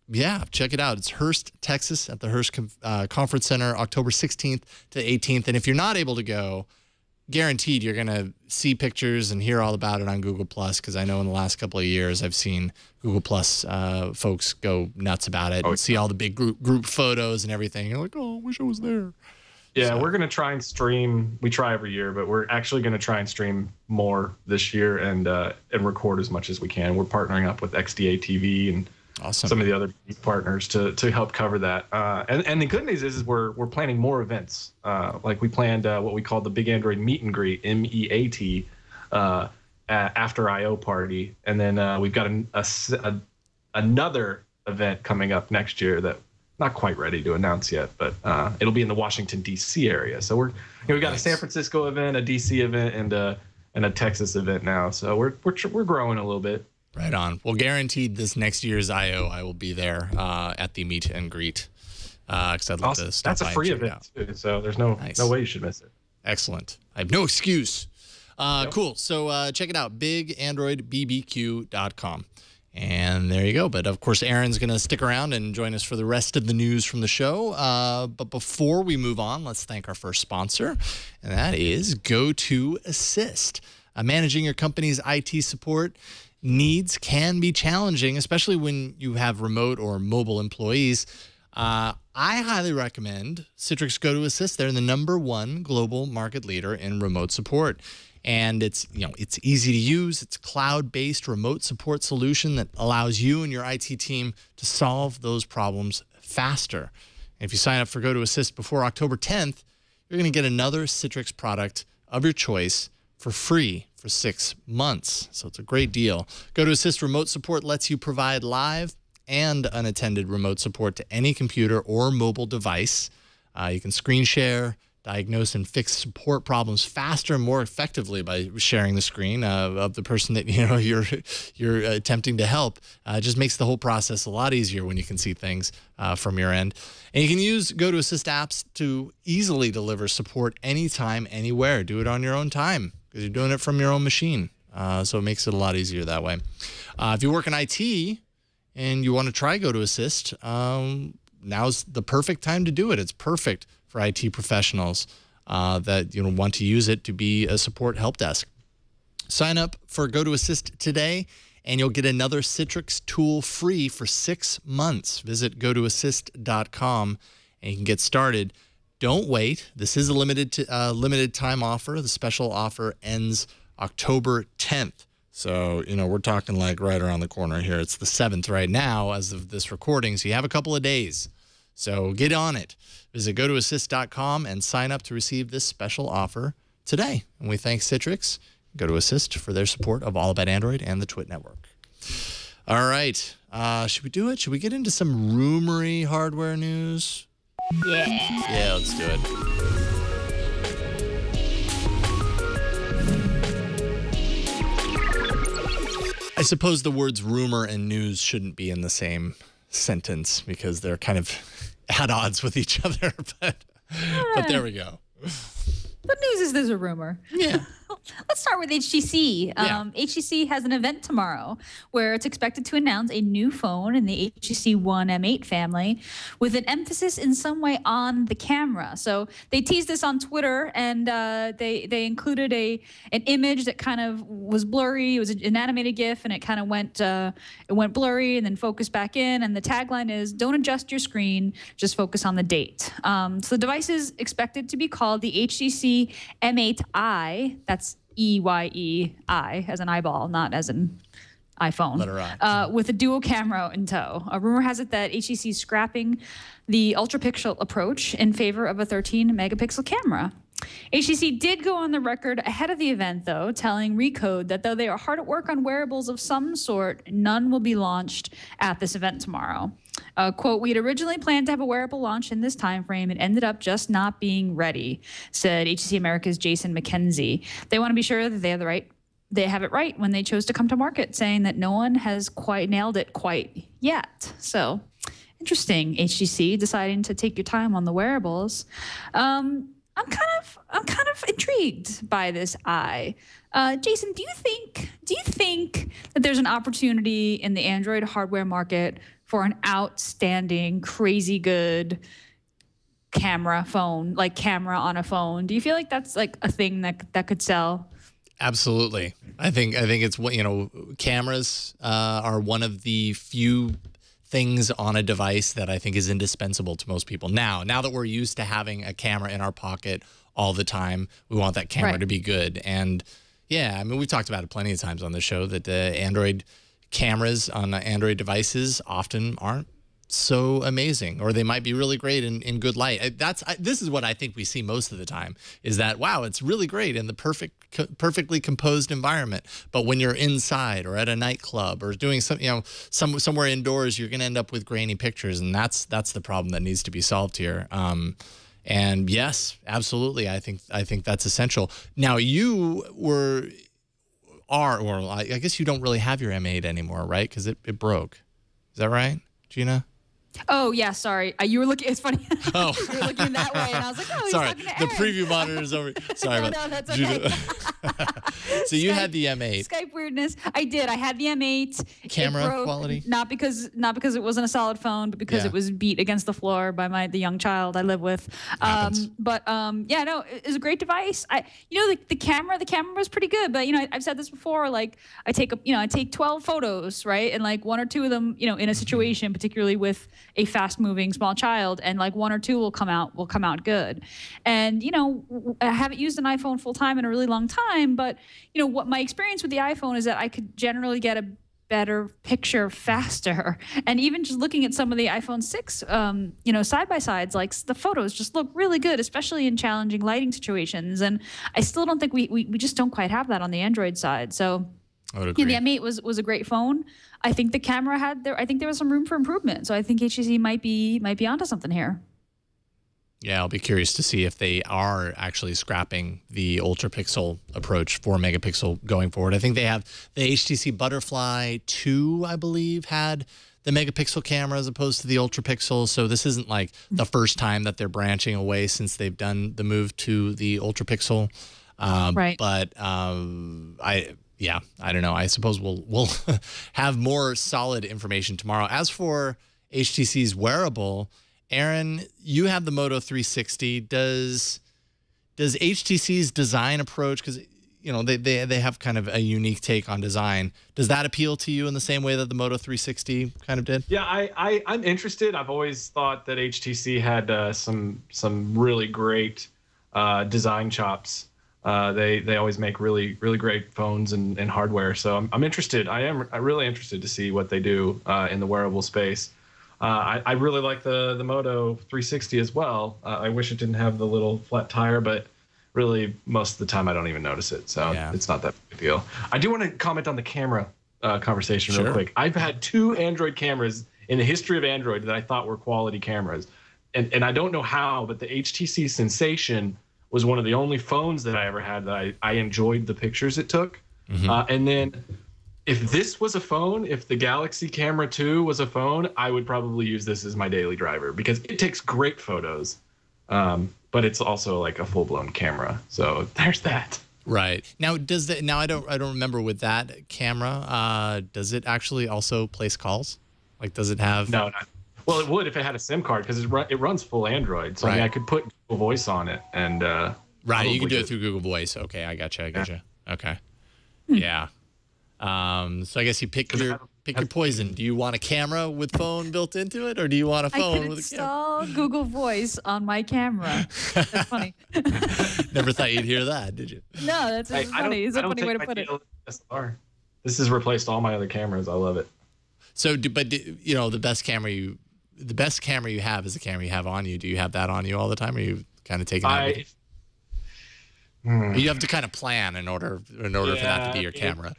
Yeah, check it out. It's Hurst, Texas, at the Hurst Conference Center, October 16th to 18th. And if you're not able to go, guaranteed you're going to see pictures and hear all about it on Google+, because I know in the last couple of years I've seen Google+ folks go nuts about it and see all the big group photos and everything. You're like, oh, I wish I was there. Yeah, we're going to try and stream. We try every year, but we're actually going to try and stream more this year and record as much as we can. We're partnering up with XDA TV and some of the other partners to help cover that. And the good news is we're planning more events. Like we planned what we call the Big Android Meet and Greet, MEAT, after I/O party, and then we've got another event coming up next year that not quite ready to announce yet, but it'll be in the Washington D.C. area. So we got a San Francisco event, a D.C. event, and a Texas event now. So we're growing a little bit. Right on. Well, guaranteed this next year's I/O, I will be there at the meet and greet. Because I'd love to stop by. That's a free event too, so there's no way you should miss it. Excellent. I have no excuse. Cool. So check it out, bigandroidbbq.com. And there you go. But of course, Aaron's going to stick around and join us for the rest of the news from the show. But before we move on, let's thank our first sponsor, and that is GoToAssist. Managing your company's IT support needs can be challenging, especially when you have remote or mobile employees. I highly recommend Citrix GoToAssist. They're the #1 global market leader in remote support. And it's easy to use. It's a cloud-based remote support solution that allows you and your IT team to solve those problems faster. And if you sign up for GoToAssist before October 10th, you're going to get another Citrix product of your choice for free for 6 months. So it's a great deal. GoToAssist remote support lets you provide live and unattended remote support to any computer or mobile device. You can screen share, diagnose and fix support problems faster and more effectively by sharing the screen of the person that you're attempting to help. It just makes the whole process a lot easier when you can see things from your end. And you can use GoToAssist apps to easily deliver support anytime, anywhere. Do it on your own time because you're doing it from your own machine. So it makes it a lot easier that way. If you work in IT and you want to try GoToAssist, now's the perfect time to do it. It's perfect for IT professionals that want to use it to be a support help desk. Sign up for GoToAssist today, and you'll get another Citrix tool free for 6 months. Visit gotoassist.com, and you can get started. don't wait. This is a limited time offer. The special offer ends October 10th. So, we're talking like right around the corner here. It's the 7th right now as of this recording. So you have a couple of days. So get on it. Visit gotoassist.com and sign up to receive this special offer today. And we thank Citrix, GoToAssist, for their support of All About Android and the Twit Network. All right. Should we do it? Should we get into some rumory hardware news? Yeah. Yeah, let's do it. I suppose the words rumor and news shouldn't be in the same sentence because they're kind of at odds with each other, but there we go. The news is there's a rumor. Yeah. Let's start with HTC. HTC has an event tomorrow where it's expected to announce a new phone in the HTC One M8 family with an emphasis in some way on the camera. So they teased this on Twitter, and they included an image that kind of was blurry. It was an animated GIF, and it kind of went blurry and then focused back in. And the tagline is, "Don't adjust your screen, just focus on the date." So the device is expected to be called the HTC M8i. That's EYEI, as an eyeball, not as an iPhone. Letter I. With a dual camera in tow. A rumor has it that HTC is scrapping the ultra-pixel approach in favor of a 13-megapixel camera. HTC did go on the record ahead of the event, though, telling Recode that though they are hard at work on wearables of some sort, none will be launched at this event tomorrow. Quote, "We had originally planned to have a wearable launch in this time frame. It ended up just not being ready," said HTC America's Jason McKenzie. They want to be sure that they have it right when they chose to come to market, saying that no one has quite nailed it quite yet. So interesting, HTC deciding to take your time on the wearables. I'm kind of intrigued by this eye. Jason, do you think that there's an opportunity in the Android hardware market for an outstanding, crazy good camera phone, like camera on a phone? Do you feel like that's like a thing that could sell? Absolutely. I think it's what, cameras are one of the few things on a device that I think is indispensable to most people. Now that we're used to having a camera in our pocket all the time, we want that camera to be good. And yeah, I mean, we've talked about it plenty of times on the show that Android cameras on Android devices often aren't so amazing, or they might be really great in good light. This is what I think we see most of the time, is that, wow, it's really great in the perfectly composed environment, but when you're inside or at a nightclub or doing something, somewhere indoors, you're going to end up with grainy pictures, and that's the problem that needs to be solved here. And yes, absolutely, I think that's essential. Now I guess you don't really have your M8 anymore, right? Because it broke. Is that right, Gina? Oh, yeah, sorry. You were looking, it's funny. Oh. You were looking that way, and I was like, oh, he's sorry, talking to the Aaron. preview monitor is over. Sorry about No, that's Gina. okay. So you had the M8. Skype weirdness. I did. I had the M8. Camera It broke, quality? Not because it wasn't a solid phone, but because it was beat against the floor by the young child I live with. Yeah, no, it's a great device. The camera was pretty good, but I've said this before. Like I take 12 photos, right, and like one or two of them, in a situation, particularly with a fast-moving small child, and like one or two will come out good. And I haven't used an iPhone full time in a really long time, but what my experience with the iPhone is that I could generally get a better picture faster. And even just looking at some of the iPhone 6 side by sides, like the photos just look really good, especially in challenging lighting situations. And I still don't think we just don't quite have that on the Android side. So I would agree. the M8 was a great phone. I think the camera I think there was some room for improvement. So I think HTC might be onto something here. Yeah, I'll be curious to see if they are actually scrapping the ultra pixel approach, 4-megapixel going forward. I think they have the HTC Butterfly 2, I believe, had the megapixel camera as opposed to the ultra pixel. So this isn't like the first time that they're branching away since they've done the move to the ultra pixel. Right. But I don't know. I suppose we'll have more solid information tomorrow. As for HTC's wearable, Aaron, you have the Moto 360. Does HTC's design approach, because you know, they have kind of a unique take on design. Does that appeal to you in the same way that the Moto 360 kind of did? Yeah, I'm interested. I've always thought that HTC had some really great design chops. They always make really great phones and hardware. So I'm interested. I'm really interested to see what they do in the wearable space. I really like the Moto 360 as well. I wish it didn't have the little flat tire, but really most of the time I don't even notice it. So it's not that big a deal. I do want to comment on the camera conversation real quick. I've had 2 Android cameras in the history of Android that I thought were quality cameras. And I don't know how, but the HTC Sensation was one of the only phones that I ever had that I enjoyed the pictures it took. And then if this was a phone, if the Galaxy Camera 2 was a phone, I would probably use this as my daily driver because it takes great photos. But it's also like a full-blown camera. So there's that. Right. Now I don't remember with that camera, does it actually also place calls? Like does it have No. Well, it would if it had a SIM card because it runs full Android. So I mean, I could put Google Voice on it and right, you can do it through Google Voice. Okay, I gotcha. Okay. Yeah. So I guess you pick your poison. Do you want a camera with phone built into it, or do you want a phone with a camera? I could install Google Voice on my camera. That's funny. Never thought you'd hear that, did you? No, that's funny. It's a funny way to put it. SLR. This has replaced all my other cameras. I love it. So, you know, the best camera you have is the camera you have on you. Do you have that on you all the time, or are you kind of taking that? You have to kind of plan in order for that to be your camera.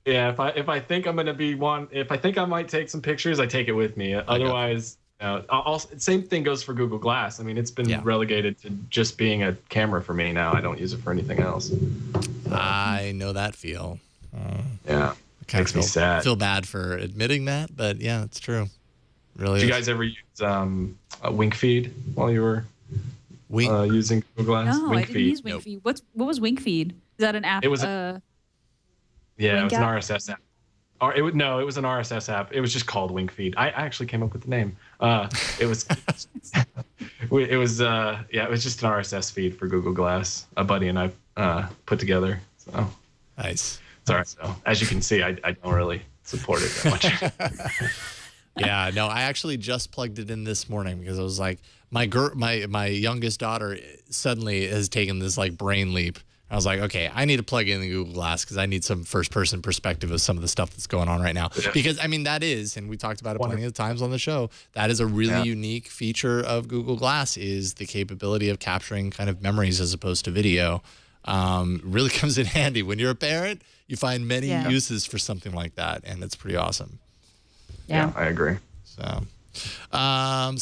Yeah, if I think I'm gonna be if I think I might take some pictures, I take it with me. Otherwise, same thing goes for Google Glass. I mean, it's been relegated to just being a camera for me now. I don't use it for anything else. I know that feel. Yeah, it makes me sad. Feel bad for admitting that, but yeah, it's true. Really. Did you guys ever use a Wink Feed while you were using Google Glass? No, I didn't use Wink Feed. What was Wink Feed? Is that an app? It was it was an RSS app. It was an RSS app. It was just called Wink Feed. I actually came up with the name. It was it was just an RSS feed for Google Glass. A buddy and I put together. So nice. Sorry. So as you can see, I don't really support it that much. Yeah, no, I actually just plugged it in this morning because I was like, my youngest daughter suddenly has taken this like brain leap. I was like, okay, I need to plug in the Google Glass because I need some first-person perspective of some of the stuff that's going on right now. Yeah. Because, I mean, that is, and we talked about it plenty of times on the show, that is a really unique feature of Google Glass is the capability of capturing kind of memories as opposed to video. Really comes in handy. When you're a parent, you find many uses for something like that, and it's pretty awesome. Yeah, I agree. So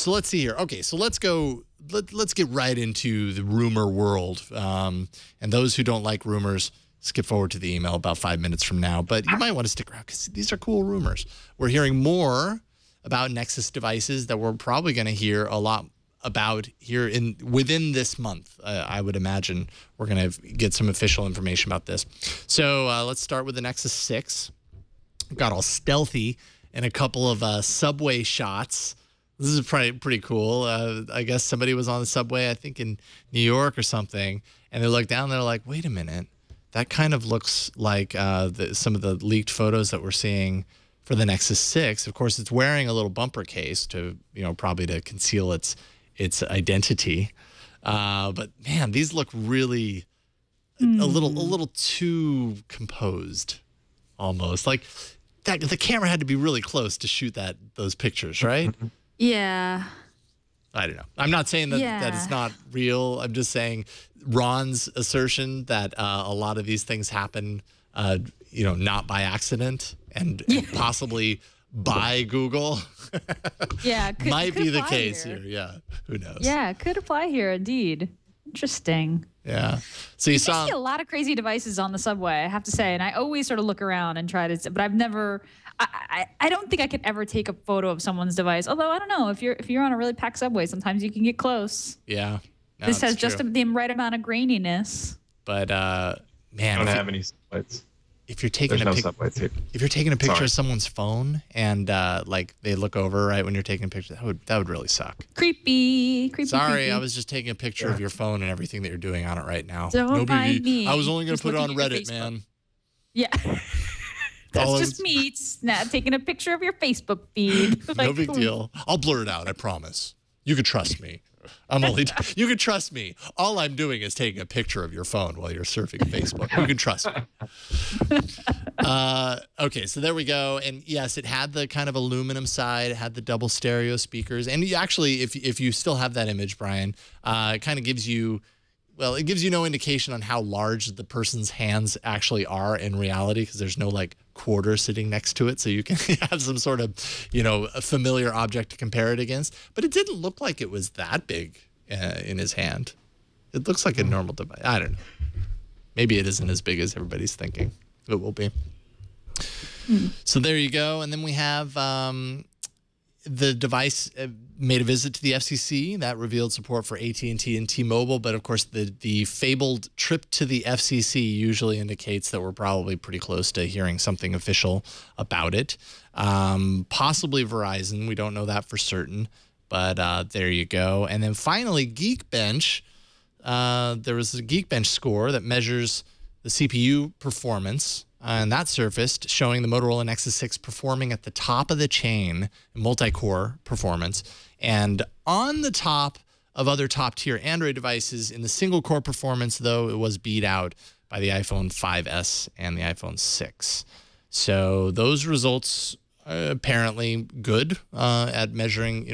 let's see here. Okay, so let's go. Let's get right into the rumor world. And those who don't like rumors, skip forward to the email about 5 minutes from now. But you might want to stick around because these are cool rumors. We're hearing more about Nexus devices that we're probably going to hear a lot about here within this month. I would imagine we're going to get some official information about this. So let's start with the Nexus 6. Got all stealthy in a couple of subway shots. This is pretty cool. I guess somebody was on the subway, I think in New York or something, and they look down and they're like, wait a minute, that kind of looks like some of the leaked photos that we're seeing for the Nexus 6. Of course, it's wearing a little bumper case to, probably to conceal its identity. But man, these look really a little too composed, almost. Like the camera had to be really close to shoot those pictures, right? Yeah. I don't know. I'm not saying that it's not real. I'm just saying Ron's assertion that a lot of these things happen, not by accident and possibly by Google. Might be the case here. Yeah. Who knows? Yeah, it could apply here indeed. Interesting. Yeah. So you saw see a lot of crazy devices on the subway, I have to say, and I always sort of look around and try to, but I've never. I don't think I could ever take a photo of someone's device. Although I don't know, if you're on a really packed subway, sometimes you can get close. Yeah. No, this has just the right amount of graininess. But man, I don't have any subways. if you're taking There's no subways here. if you're taking a picture Sorry. of someone's phone and like they look over right when you're taking a picture, that would really suck. Creepy. Sorry, creepy. I was just taking a picture of your phone and everything that you're doing on it right now. Don't No mind biggie. me. I was only going Just to put it on looking at your Reddit, Facebook. man. Yeah. All I That's just was- me taking a picture of your Facebook feed. No Like, big deal. I'll blur it out. I promise. You can trust me. You can trust me. All I'm doing is taking a picture of your phone while you're surfing Facebook. You can trust me. Okay, so there we go. And yes, it had the kind of aluminum side. It had the double stereo speakers. And you actually, if you still have that image, Brian, it kind of gives you, well, it gives you no indication on how large the person's hands actually are in reality because there's no like quarter sitting next to it. So you can have some sort of, a familiar object to compare it against. But it didn't look like it was that big in his hand. It looks like a normal device. I don't know. Maybe it isn't as big as everybody's thinking. It will be. So there you go. And then we have the device made a visit to the FCC. That revealed support for AT&T and T-Mobile. But, of course, the fabled trip to the FCC usually indicates that we're probably pretty close to hearing something official about it. Possibly Verizon. We don't know that for certain. But there you go. And then finally, Geekbench. There was a Geekbench score that measures the CPU performance, and that surfaced, showing the Motorola Nexus 6 performing at the top of the chain in multi-core performance, and on the top of other top-tier Android devices. In the single-core performance, though, it was beat out by the iPhone 5S and the iPhone 6. So those results are apparently good at measuring,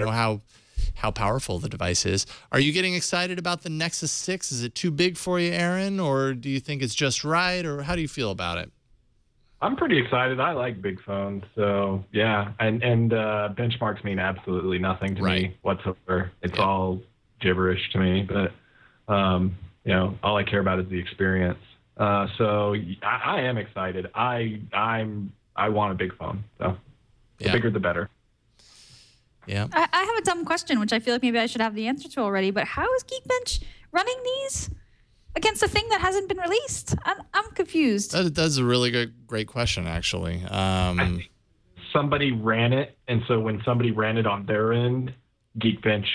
how powerful the device is. Are you getting excited about the Nexus 6? Is it too big for you, Aaron, or do you think it's just right, or how do you feel about it? I'm pretty excited. I like big phones, so yeah. And benchmarks mean absolutely nothing to me whatsoever. It's all gibberish to me. But all I care about is the experience. So I am excited. I want a big phone. So the bigger the better. Yeah. I have a dumb question, which I feel like maybe I should have the answer to already. But how is Geekbench running these against a thing that hasn't been released? I'm confused. That's a really great question, actually. I think somebody ran it, and so when somebody ran it on their end, Geekbench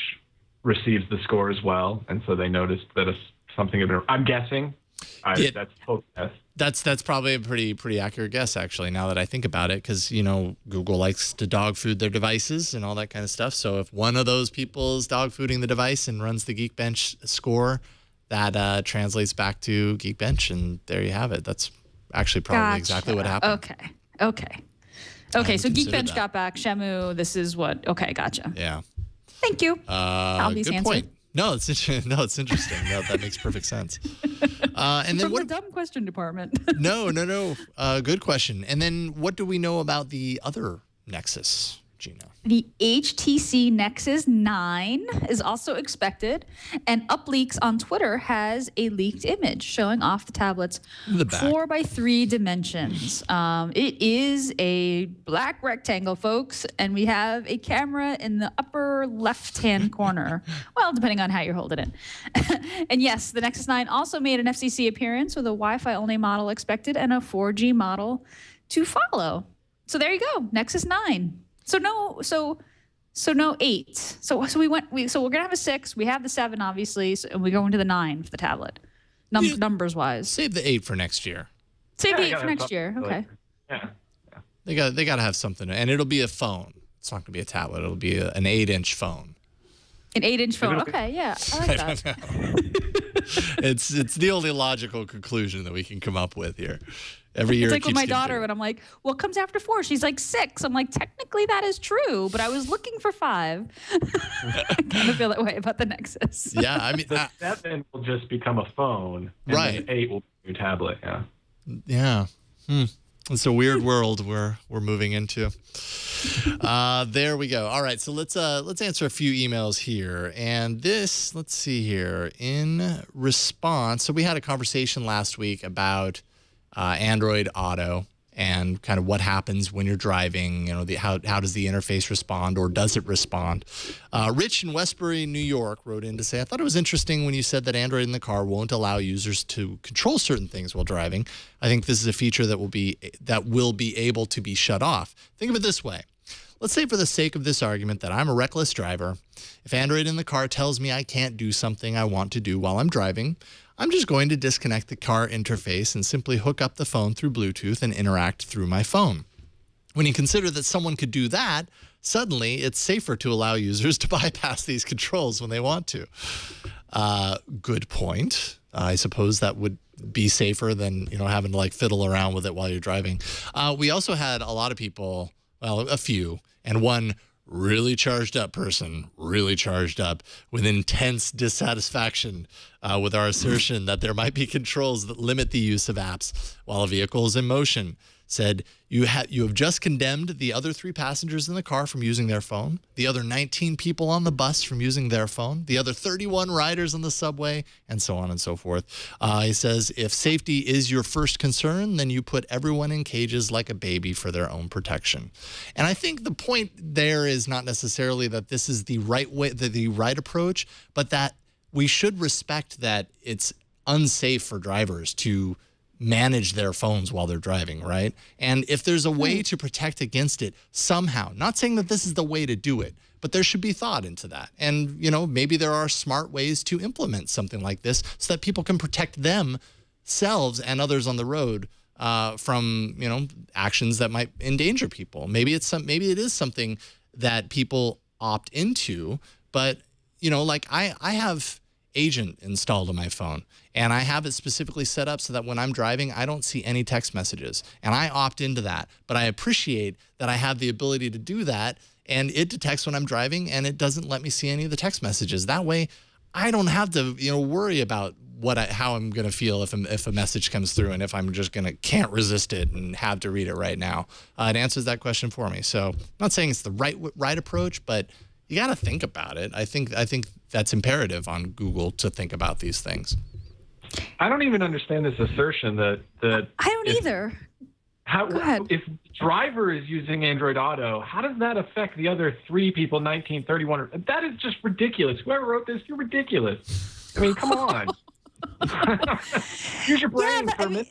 receives the score as well, and so they noticed that something had been. I'm guessing. That's total guess. That's probably a pretty accurate guess, actually, now that I think about it, because, Google likes to dog food their devices and all that kind of stuff. So if one of those people is dog fooding the device and runs the Geekbench score, that translates back to Geekbench, and there you have it. That's actually probably exactly what happened. Okay. So Geekbench got back. Shemu, this is what. Okay, gotcha. Yeah. Thank you. Obvious good answer. point. No, it's interesting. No, that makes perfect sense. And then From the dumb question department. No. Good question. And then what do we know about the other Nexus, Gina? The HTC Nexus 9 is also expected, and UpLeaks on Twitter has a leaked image showing off the tablet's The back. 4x3 dimensions. It is a black rectangle, folks, and we have a camera in the upper left-hand corner. Well, depending on how you're holding it. And yes, the Nexus 9 also made an FCC appearance with a Wi-Fi only model expected and a 4G model to follow. So there you go, Nexus 9. So no 8. So we're gonna have a 6. We have the 7, obviously, and we go into the 9 for the tablet. Numbers wise. Save the 8 for next year. Save the 8 for next year. Okay. Yeah. They got to have something, and it'll be a phone. It's not going to be a tablet. It'll be an 8-inch phone. An 8-inch phone. Okay, yeah, I like that. It's the only logical conclusion that we can come up with here. Every year It's like with keeps my getting daughter, bigger. when I'm like, "What comes after 4?" She's like 6. I'm like, technically that is true, but I was looking for 5. I kind of feel that way about the Nexus. Yeah, I mean, The 7 will just become a phone, and Right. then 8 will be a tablet. Yeah. yeah. It's a weird world we're moving into. There we go. All right, so let's answer a few emails here. And this, let's see here. In response, so we had a conversation last week about Android Auto, and kind of what happens when you're driving. You know, how does the interface respond, or does it respond? Rich in Westbury, New York, wrote in to say, I thought it was interesting when you said that Android in the car won't allow users to control certain things while driving. I think this is a feature that will be able to be shut off. Think of it this way. Let's say for the sake of this argument that I'm a reckless driver. If Android in the car tells me I can't do something I want to do while I'm driving, I'm just going to disconnect the car interface and simply hook up the phone through Bluetooth and interact through my phone. When you consider that someone could do that, suddenly it's safer to allow users to bypass these controls when they want to. Good point. I suppose that would be safer than, you know, having to like fiddle around with it while you're driving. We also had a lot of people, well, a few, and one really charged up person, really charged up with intense dissatisfaction with our assertion that there might be controls that limit the use of apps while a vehicle is in motion. Said, you have just condemned the other 3 passengers in the car from using their phone, the other 19 people on the bus from using their phone, the other 31 riders on the subway, and so on and so forth. He says, if safety is your first concern, then you put everyone in cages like a baby for their own protection. And I think the point there is not necessarily that this is the right way, the right approach, but that we should respect that it's unsafe for drivers to manage their phones while they're driving, right? And if there's a way to protect against it somehow, not saying that this is the way to do it, but there should be thought into that. And, you know, maybe there are smart ways to implement something like this so that people can protect themselves and others on the road from, you know, actions that might endanger people. Maybe it is something that people opt into, but, you know, like I have Agent installed on my phone, and I have it specifically set up so that when I'm driving, I don't see any text messages, and I opt into that. But I appreciate that I have the ability to do that, and it detects when I'm driving, and it doesn't let me see any of the text messages. That way, I don't have to, you know, worry about how I'm going to feel if a message comes through, and if I'm just can't resist it and have to read it right now. It answers that question for me. So I'm not saying it's the right approach, but you got to think about it. I think that's imperative on Google to think about these things. I don't even understand this assertion that I don't either. Go ahead. If driver is using Android Auto, how does that affect the other 3 people, 19, 31? That is just ridiculous. Whoever wrote this, you're ridiculous. I mean, come on. Use your brain for a minute.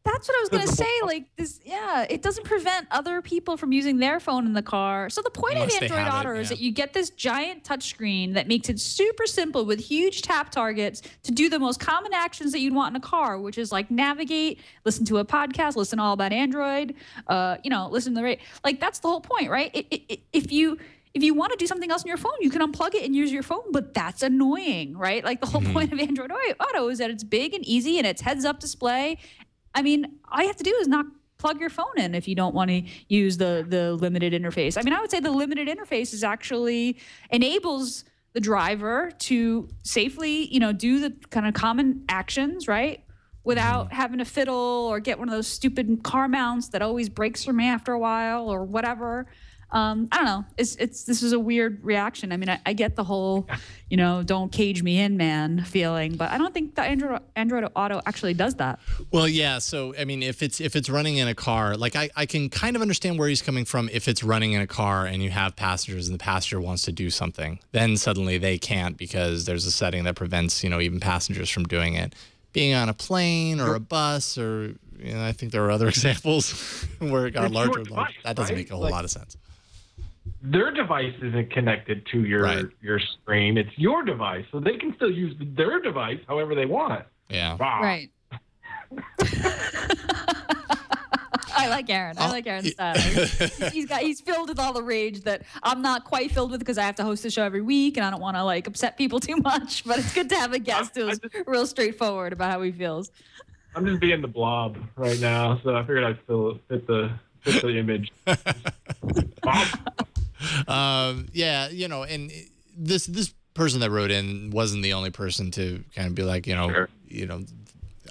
That's what I was going to say. Like this, yeah, it doesn't prevent other people from using their phone in the car. So the point of Android Auto is that you get this giant touchscreen that makes it super simple with huge tap targets to do the most common actions that you'd want in a car, which is like navigate, listen to a podcast, listen all about Android, you know, listen to the radio. Like that's the whole point, right? If you want to do something else on your phone, you can unplug it and use your phone, but that's annoying, right? Like the whole point of Android Auto is that it's big and easy and it's heads-up display. I mean, all you have to do is not plug your phone in if you don't want to use the limited interface. I mean, I would say the limited interface is actually enables the driver to safely, you know, do the kind of common actions, right? Without having to fiddle or get one of those stupid car mounts that always breaks for me after a while or whatever. I don't know. This is a weird reaction. I mean, I get the whole, you know, don't cage me in, man feeling, but I don't think the Android Auto actually does that. Well, yeah. So, I mean, if it's running in a car, like I can kind of understand where he's coming from. If it's running in a car and you have passengers and the passenger wants to do something, then suddenly they can't because there's a setting that prevents, you know, even passengers from doing it. Being on a plane or a bus or, you know, I think there are other examples where it got larger. That doesn't make a whole lot of sense. Their device isn't connected to your screen. It's your device. So they can still use their device however they want. Yeah. Wow. Right. I like Aaron. I like Aaron's style. He's filled with all the rage that I'm not quite filled with because I have to host the show every week and I don't want to like upset people too much. But it's good to have a guest who's real straightforward about how he feels. I'm just being the blob right now, so I figured I'd fit the image. Yeah, you know, and this person that wrote in wasn't the only person to kind of be like, you know, you know,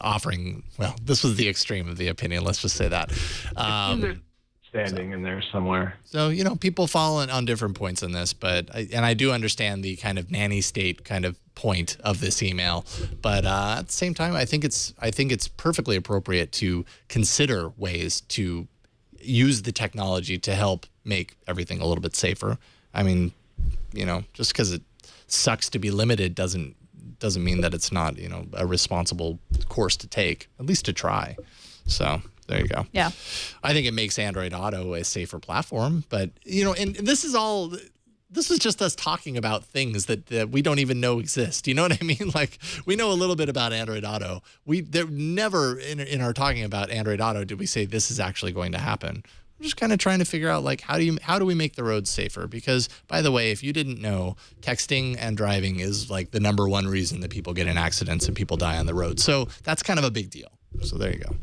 offering. Well, this was the extreme of the opinion. Let's just say that. standing in there somewhere. So, you know, people fall on different points in this, but I do understand the kind of nanny state kind of point of this email. But at the same time, I think it's perfectly appropriate to consider ways to use the technology to help make everything a little bit safer. I mean, you know, just because it sucks to be limited doesn't mean that it's not, you know, a responsible course to take, at least to try. So there you go. Yeah. I think it makes Android Auto a safer platform, but, you know, and this is just us talking about things that we don't even know exist. You know what I mean? Like, we know a little bit about Android Auto. There never in our talking about Android Auto did we say this is actually going to happen. We're just kind of trying to figure out, like, how do we make the roads safer? Because, by the way, if you didn't know, texting and driving is like the #1 reason that people get in accidents and people die on the road. So that's kind of a big deal. So there you go.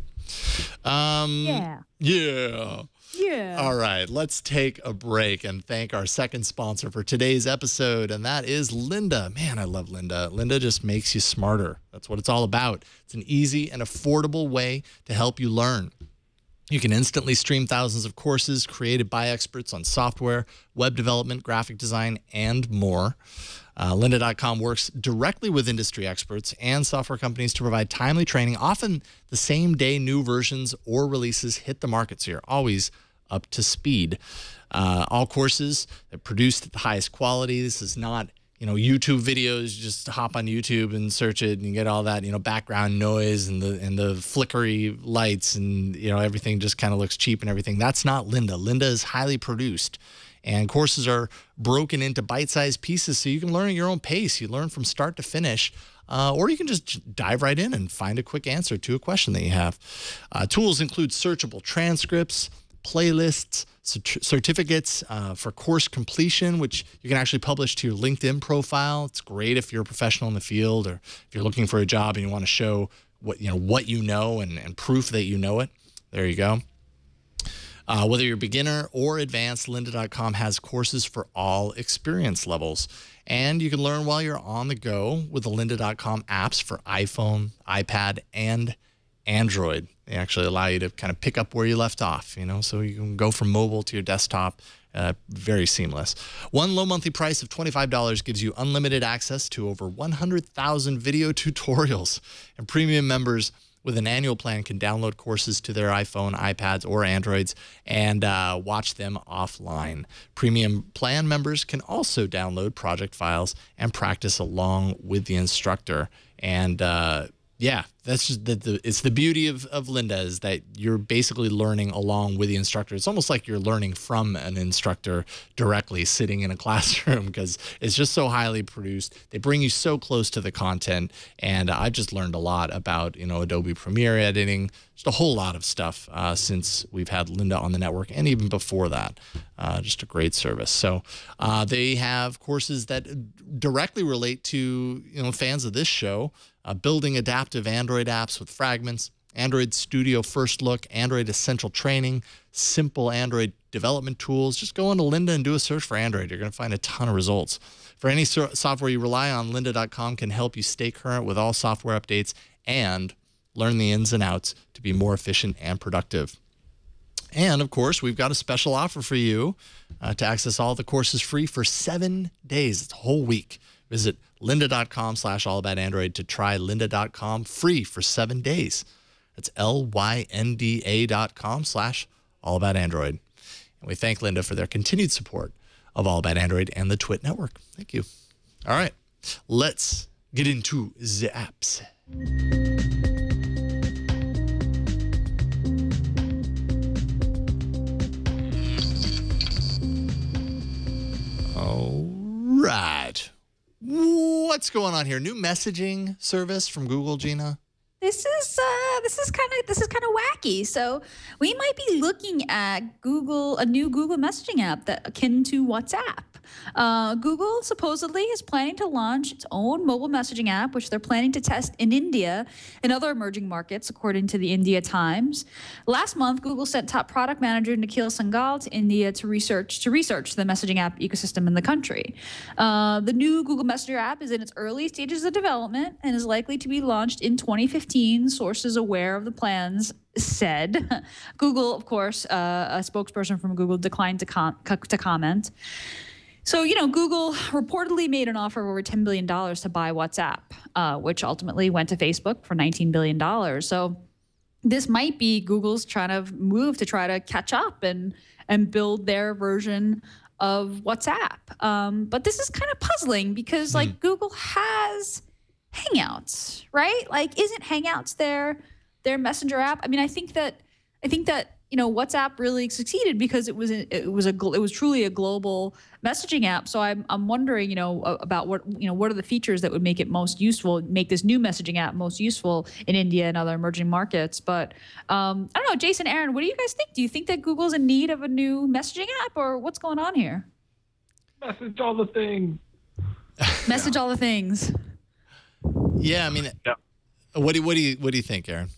Yeah. All right, let's take a break and thank our second sponsor for today's episode, and that is Lynda. Man, I love Lynda. Lynda just makes you smarter. That's what it's all about. It's an easy and affordable way to help you learn. You can instantly stream thousands of courses created by experts on software, web development, graphic design, and more. Lynda.com works directly with industry experts and software companies to provide timely training, often the same day new versions or releases hit the market, so you're always up to speed. All courses are produced at the highest quality. This is not, you know, YouTube videos. Just hop on YouTube and search it and you get all that, you know, background noise and the flickery lights and, you know, everything just kind of looks cheap and everything. That's not Lynda. Lynda is highly produced. And courses are broken into bite-sized pieces so you can learn at your own pace. You learn from start to finish, or you can just dive right in and find a quick answer to a question that you have. Tools include searchable transcripts, playlists, certificates for course completion, which you can actually publish to your LinkedIn profile. It's great if you're a professional in the field or if you're looking for a job and you want to show what you know and proof that you know it. There you go. Whether you're beginner or advanced, Lynda.com has courses for all experience levels. And you can learn while you're on the go with the Lynda.com apps for iPhone, iPad, and Android. They actually allow you to kind of pick up where you left off, you know, so you can go from mobile to your desktop. Very seamless. One low monthly price of $25 gives you unlimited access to over 100,000 video tutorials. And premium members with an annual plan can download courses to their iPhone, iPads, or Androids and watch them offline. Premium plan members can also download project files and practice along with the instructor. And yeah, that's just it's the beauty of Lynda is that you're basically learning along with the instructor. It's almost like you're learning from an instructor directly sitting in a classroom because it's just so highly produced. They bring you so close to the content, and I've just learned a lot about, you know, Adobe Premiere editing, just a whole lot of stuff since we've had Lynda on the network, and even before that. Just a great service. So they have courses that directly relate to, you know, fans of this show. Building adaptive Android apps with fragments, Android Studio First Look, Android Essential Training, simple Android development tools. Just go into Lynda and do a search for Android. You're going to find a ton of results. For any software you rely on, Lynda.com can help you stay current with all software updates and learn the ins and outs to be more efficient and productive. And, of course, we've got a special offer for you to access all the courses free for 7 days. It's a whole week. Visit lynda.com/allaboutandroid to try lynda.com free for 7 days. That's lynda.com/allaboutandroid. And we thank Lynda for their continued support of All About Android and the Twit Network. Thank you. All right, let's get into the apps. All right. What's going on here? New messaging service from Google, Gina? This is kind of wacky. So we might be looking at a new Google messaging app that akin to WhatsApp. Google supposedly is planning to launch its own mobile messaging app, which they're planning to test in India and other emerging markets, according to the India Times. Last month, Google sent top product manager Nikhil Sangal to India to research the messaging app ecosystem in the country. The new Google Messenger app is in its early stages of development and is likely to be launched in 2015. Sources aware of the plans said. Google, of course, a spokesperson from Google declined to comment. So, Google reportedly made an offer of over $10 billion to buy WhatsApp, which ultimately went to Facebook for $19 billion. So this might be Google's trying to move to try to catch up and build their version of WhatsApp. But this is kind of puzzling because, Google has Hangouts, right? Isn't Hangouts their messenger app? I mean, I think that WhatsApp really succeeded because it was truly a global messaging app. So I'm wondering, about what are the features that would make it most useful, make this new messaging app most useful in India and other emerging markets. But I don't know, Jason, Aaron, what do you guys think? Do you think that Google's in need of a new messaging app, or what's going on here? Message all the things. Message all the things. Yeah, I mean, what do you think, Aaron?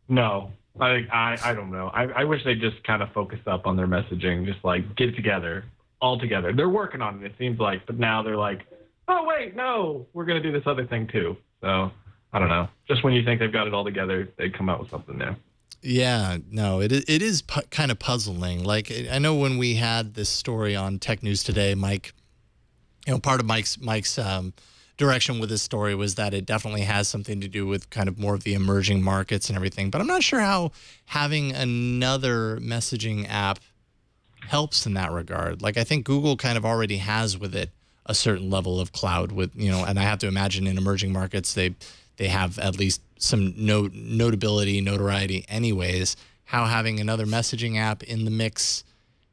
No, I don't know. I wish they just kind of focused up on their messaging, just get it together, all together. They're working on it seems like, but now they're like, oh wait, no, we're gonna do this other thing too. So I don't know. Just when you think they've got it all together, they come out with something new. Yeah, no, it is kind of puzzling. I know when we had this story on Tech News Today, Mike, part of Mike's direction with this story was that it definitely has something to do with kind of more of the emerging markets and everything. But I'm not sure how having another messaging app helps in that regard. I think Google kind of already has with it a certain level of cloud with, and I have to imagine in emerging markets, they have at least some notoriety anyways. How having another messaging app in the mix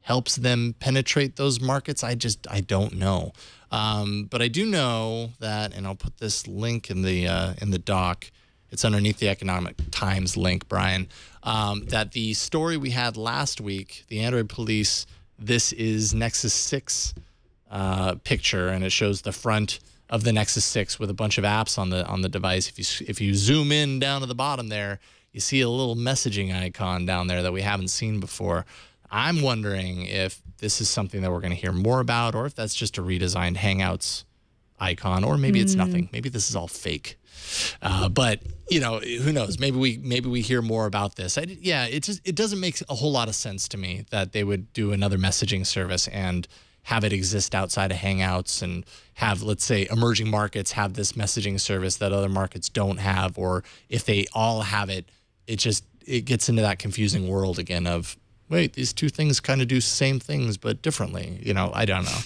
helps them penetrate those markets, I don't know. But I do know that, and I'll put this link in the doc. It's underneath the Economic Times link, Brian. That the story we had last week, the Android police, this is Nexus 6 picture, and it shows the front of the Nexus 6 with a bunch of apps on the device. If you zoom in down to the bottom there, you see a little messaging icon down there that we haven't seen before. I'm wondering if this is something that we're going to hear more about, or if that's just a redesigned Hangouts icon, or maybe it's nothing. Maybe this is all fake. But who knows? Maybe we hear more about this. It doesn't make a whole lot of sense to me that they would do another messaging service and have it exist outside of Hangouts and have, let's say, emerging markets have this messaging service that other markets don't have, or if they all have it, it gets into that confusing world again of, wait, these two things kind of do the same things but differently. I don't know.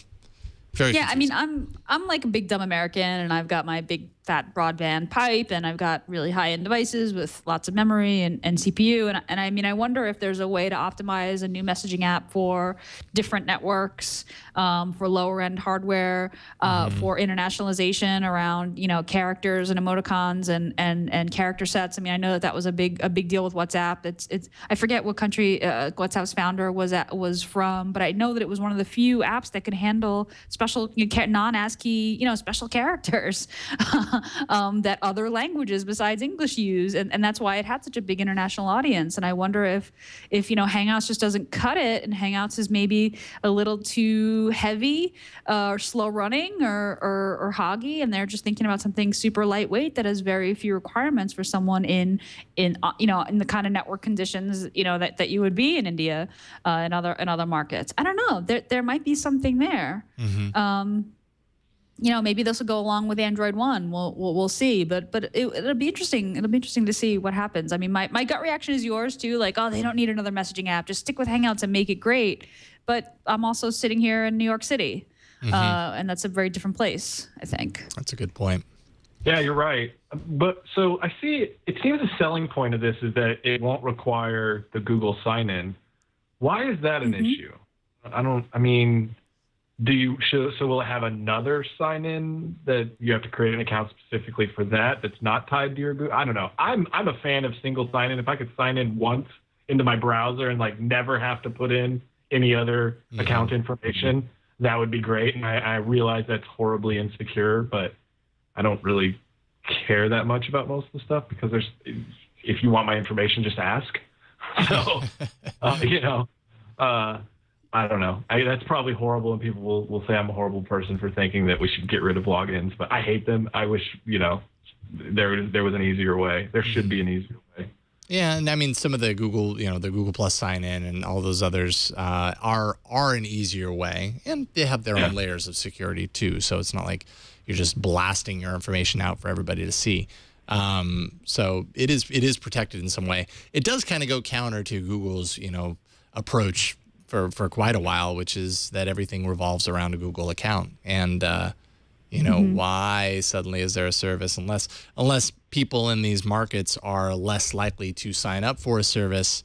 Very confusing. I mean, I'm like a big dumb American, and I've got my big fat broadband pipe, and I've got really high-end devices with lots of memory and CPU, and I mean, I wonder if there's a way to optimize a new messaging app for different networks, for lower-end hardware, for internationalization around characters and emoticons and character sets. I mean, I know that was a big deal with WhatsApp. It's I forget what country WhatsApp's founder was from, but I know that it was one of the few apps that could handle special non-ASCII special characters. That other languages besides English use, and that's why it had such a big international audience. And I wonder if Hangouts just doesn't cut it, and Hangouts is maybe a little too heavy or slow running or hoggy, and they're just thinking about something super lightweight that has very few requirements for someone in the kind of network conditions that you would be in India and other markets. I don't know. There might be something there. Maybe this will go along with Android One. We'll see, but it'll be interesting. It'll be interesting to see what happens. I mean, my gut reaction is yours too. They don't need another messaging app. Just stick with Hangouts and make it great. But I'm also sitting here in New York City, and that's a very different place, I think. That's a good point. Yeah, you're right. But so I see. It seems the selling point of this is that it won't require the Google sign-in. Why is that an issue? So will it have another sign-in that you have to create an account specifically for that's not tied to your Google? I don't know. I'm a fan of single sign-in. If I could sign in once into my browser and never have to put in any other account information, that would be great. And I realize that's horribly insecure, but I don't really care that much about most of the stuff because if you want my information, just ask. So, I don't know. That's probably horrible, and people will say I'm a horrible person for thinking that we should get rid of logins, but I hate them. I wish, there was an easier way. There should be an easier way. Yeah, and I mean, some of the Google, the Google Plus sign-in and all those others are an easier way, and they have their own layers of security too. So it's not like you're just blasting your information out for everybody to see. So it is protected in some way. It does kind of go counter to Google's, approach for quite a while, which is that everything revolves around a Google account. And, why suddenly is there a service unless people in these markets are less likely to sign up for a service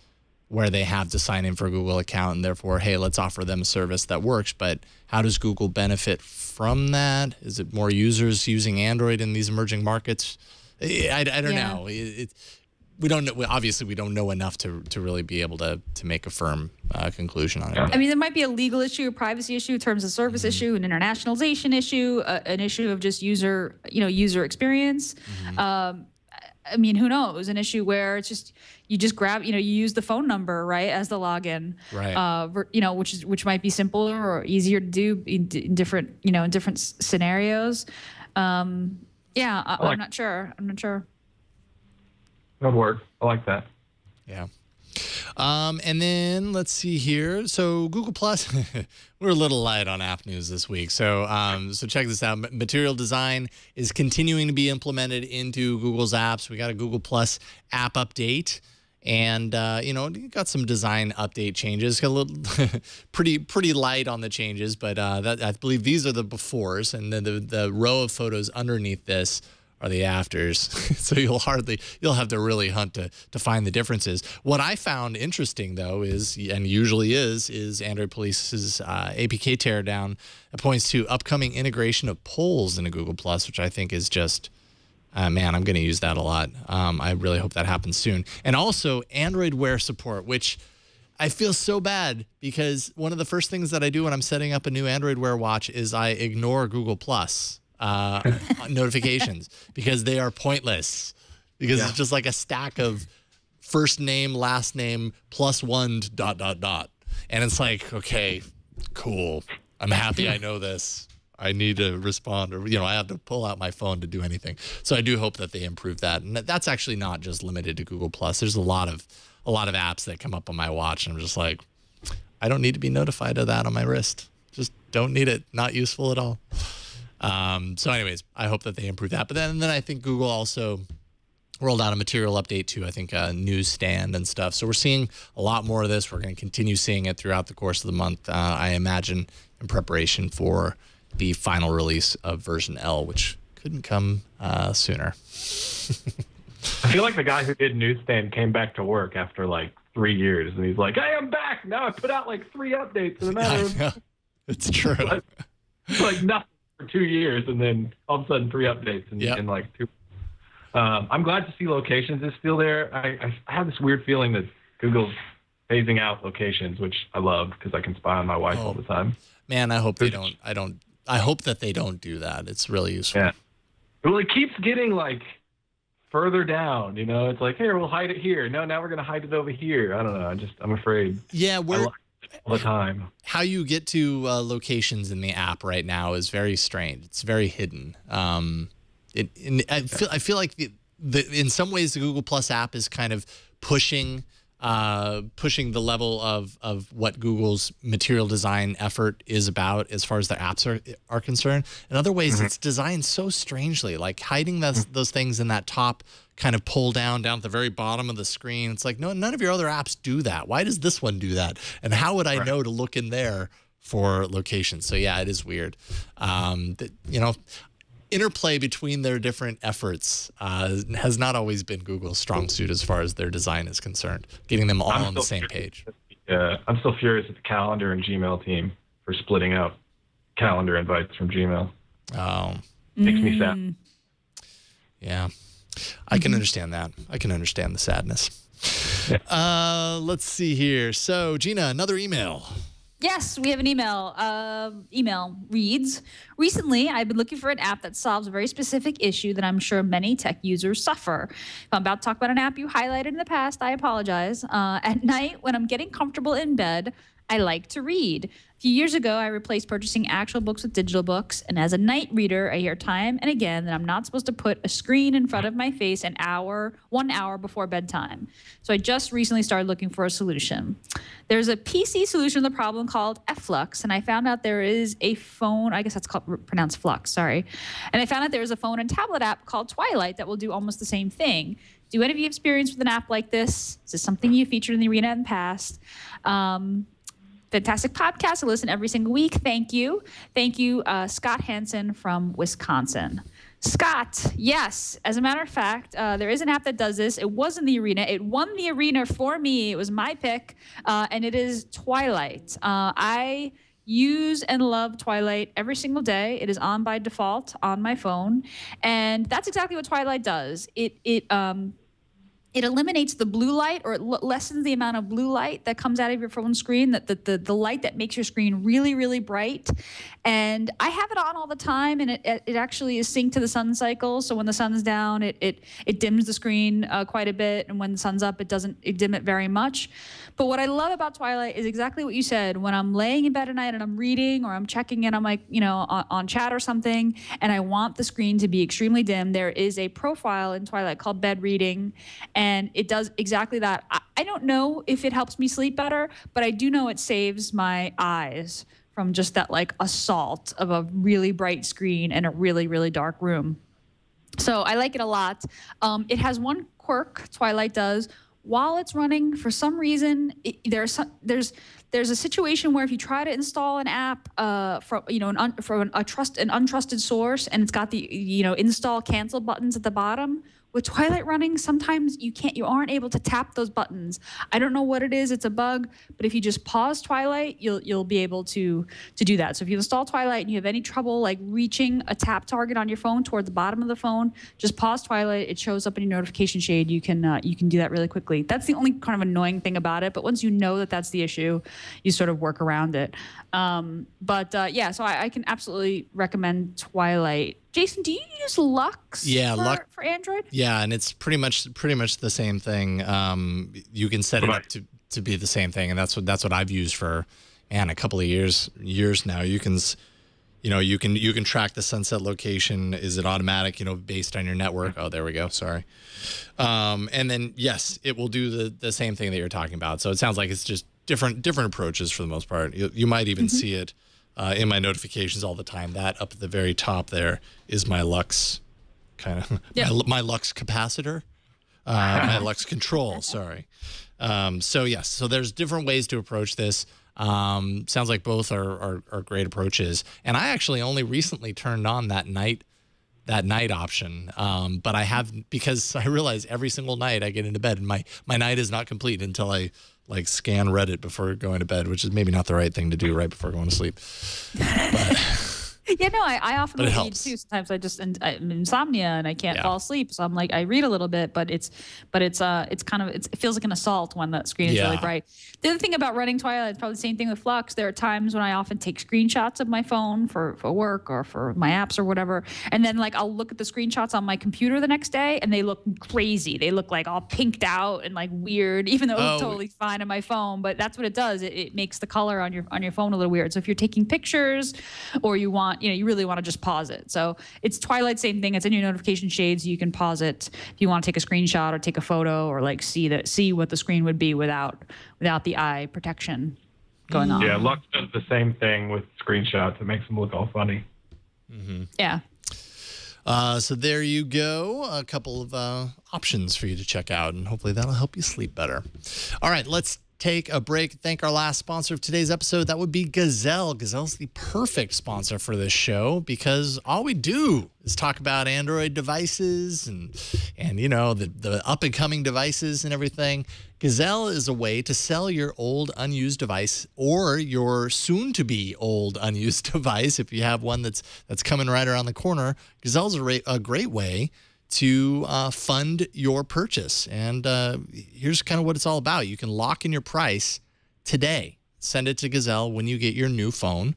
where they have to sign in for a Google account, and therefore, hey, let's offer them a service that works. But how does Google benefit from that? Is it more users using Android in these emerging markets? I don't know. We don't know. Obviously, we don't know enough to really be able to make a firm conclusion on it. I mean, there might be a legal issue, a privacy issue, terms of service issue, an internationalization issue, an issue of just user experience. I mean, who knows? An issue where it's just you just grab, you use the phone number, right, as the login, right? Which might be simpler or easier to do in different, in different scenarios. I'm not sure. That would work. I like that. Yeah. And then let's see here. So Google Plus, we're a little light on app news this week. So check this out. Material design is continuing to be implemented into Google's apps. We got a Google Plus app update, and got some design update changes. Got a little pretty light on the changes, but I believe these are the befores, and then the row of photos underneath this are the afters. So you'll have to really hunt to find the differences. What I found interesting though is, and usually is Android Police's APK teardown. It points to upcoming integration of polls into Google Plus, which I think is just, man, I'm going to use that a lot. I really hope that happens soon. And also Android Wear support, which I feel so bad because one of the first things that I do when I'm setting up a new Android Wear watch is I ignore Google Plus notifications because they are pointless, because it's just like a stack of first name, last name, +1 ... And it's like, okay, cool. I'm happy I know this. I need to respond, or, I have to pull out my phone to do anything. So I do hope that they improve that. And that's actually not just limited to Google Plus. There's a lot of apps that come up on my watch, and I'm just like, I don't need to be notified of that on my wrist. Just don't need it. Not useful at all. So anyways, I hope that they improve that. But then I think Google also rolled out a material update to, I think, a newsstand and stuff. So we're seeing a lot more of this. We're going to continue seeing it throughout the course of the month, I imagine, in preparation for the final release of version L, which couldn't come sooner. I feel like the guy who did newsstand came back to work after like 3 years, and he's like, "Hey, I'm back now. I put out like 3 updates in a matter of." It's true. It's like nothing for 2 years, and then all of a sudden 3 updates in like 2. I'm glad to see locations is still there. I have this weird feeling that Google's phasing out locations, which I love because I can spy on my wife all the time. Man, I hope they don't. I hope that they don't do that. It's really useful. Yeah. Well, it keeps getting like further down. It's like, here, we'll hide it here. No, now we're gonna hide it over here. I don't know. I'm afraid. Yeah, all the time. How you get to locations in the app right now is very strange. It's very hidden. I feel like in some ways the Google Plus app is kind of pushing the level of what Google's material design effort is about as far as their apps are concerned. In other ways, it's designed so strangely, like hiding those things in that top kind of pull down at the very bottom of the screen. It's like, no, none of your other apps do that. Why does this one do that? And how would I know to look in there for locations? So yeah, it is weird. Interplay between their different efforts has not always been Google's strong suit as far as their design is concerned, getting them all on the same page. I'm still furious at the calendar and Gmail team for splitting out calendar invites from Gmail. Oh. Makes me sad. Yeah. I can understand that. I can understand the sadness. Yeah. Let's see here. So, Gina, another email. Yes, we have an email. Email reads, recently, I've been looking for an app that solves a very specific issue that I'm sure many tech users suffer. If I'm about to talk about an app you highlighted in the past, I apologize. At night, when I'm getting comfortable in bed, I like to read. A few years ago, I replaced purchasing actual books with digital books. And as a night reader, I hear time and again that I'm not supposed to put a screen in front of my face 1 hour before bedtime. So I just recently started looking for a solution. There's a PC solution to the problem called Flux, and I found out there is a phone, I guess that's pronounced Flux, sorry. And I found out there's a phone and tablet app called Twilight that will do almost the same thing. Do any of you have experience with an app like this? Is this something you featured in the arena in the past? Fantastic podcast. I listen every single week. Thank you. Thank you, Scott Hansen from Wisconsin. Scott, yes. As a matter of fact, there is an app that does this. It was in the arena. It won the arena for me. It was my pick, and it is Twilight. I use and love Twilight every single day. It is on by default on my phone, and that's exactly what Twilight does. It eliminates the blue light, or it lessens the amount of blue light that comes out of your phone screen, the light that makes your screen really, really bright. And I have it on all the time, and it actually is synced to the sun cycle. So when the sun's down, it dims the screen quite a bit, and when the sun's up, it doesn't dim it very much. But what I love about Twilight is exactly what you said. When I'm laying in bed at night and I'm reading, or I'm checking in on my, on chat or something, and I want the screen to be extremely dim, there is a profile in Twilight called Bed Reading, and it does exactly that. I don't know if it helps me sleep better, but I do know it saves my eyes from just that assault of a really bright screen in a really, really dark room. So I like it a lot. It has one quirk, Twilight does. While it's running, for some reason, there's a situation where if you try to install an app from an untrusted source, and it's got the install cancel buttons at the bottom. With Twilight running, sometimes you aren't able to tap those buttons. I don't know what it is. It's a bug, but if you just pause Twilight, you'll be able to do that. So if you install Twilight and you have any trouble reaching a tap target on your phone toward the bottom of the phone, just pause Twilight. It shows up in your notification shade. You can do that really quickly. That's the only kind of annoying thing about it. But once you know that that's the issue, you sort of work around it. Yeah, so I can absolutely recommend Twilight. Jason, do you use Lux for Android? Yeah, and it's pretty much the same thing. You can set it up to be the same thing, and that's what I've used for a couple of years now. You can track the sunset location. Is it automatic? Based on your network. Oh, there we go. Sorry. And then yes, it will do the same thing that you're talking about. So it sounds like it's just different approaches for the most part. You might even see it in my notifications all the time. That up at the very top there is my Lux my Lux capacitor, my Lux control. Sorry. So yes, so there's different ways to approach this. Sounds like both are great approaches. And I actually only recently turned on that night option. But I have, because I realize every single night I get into bed and my night is not complete until I scan Reddit before going to bed, which is maybe not the right thing to do right before going to sleep. But Yeah, no, I often read too. Sometimes I'm insomnia and I can't fall asleep, so I'm I read a little bit, but it feels like an assault when the screen is really bright. The other thing about running Twilight, it's probably the same thing with Flux. There are times when I often take screenshots of my phone for work or for my apps or whatever, and then I'll look at the screenshots on my computer the next day, and they look crazy. They look all pinked out and weird, even though it was totally fine on my phone. But that's what it does. It makes the color on your phone a little weird. So if you're taking pictures or you really want to just pause it. So it's Twilight, same thing. It's in your notification shades. You can pause it if you want to take a screenshot or take a photo or see what the screen would be without the eye protection going on. Yeah, Lux does the same thing with screenshots. It makes them look all funny. Mm-hmm. Yeah. So there you go. A couple of options for you to check out, and hopefully that'll help you sleep better. All right, let's take a break. Thank our last sponsor of today's episode. That would be Gazelle. Gazelle's the perfect sponsor for this show because all we do is talk about Android devices and the up and coming devices and everything. Gazelle is a way to sell your old unused device or your soon to be old unused device. If you have one that's coming right around the corner, Gazelle's a great way to fund your purchase. And here's kind of what it's all about. You can lock in your price today. send it to Gazelle when you get your new phone,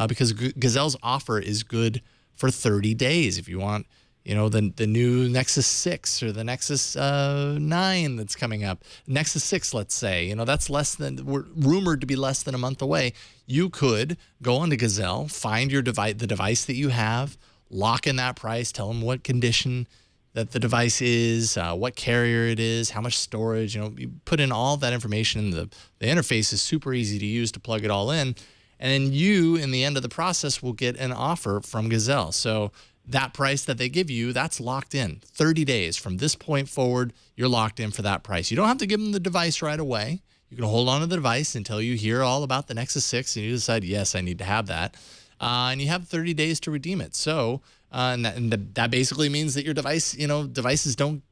because Gazelle's offer is good for 30 days. If you want, the new Nexus 6 or the Nexus 9 that's coming up, Nexus 6, let's say, that's we're rumored to be less than a month away. You could go onto Gazelle, find the device that you have, lock in that price, tell them what condition that the device is, what carrier it is, how much storage, you put in all that information. The interface is super easy to use to plug it all in. And then you, in the end of the process, will get an offer from Gazelle. So that price that they give you, that's locked in. 30 days. From this point forward, you're locked in for that price. You don't have to give them the device right away. You can hold on to the device until you hear all about the Nexus 6 and you decide, yes, I need to have that. And you have 30 days to redeem it. So that basically means that your devices don't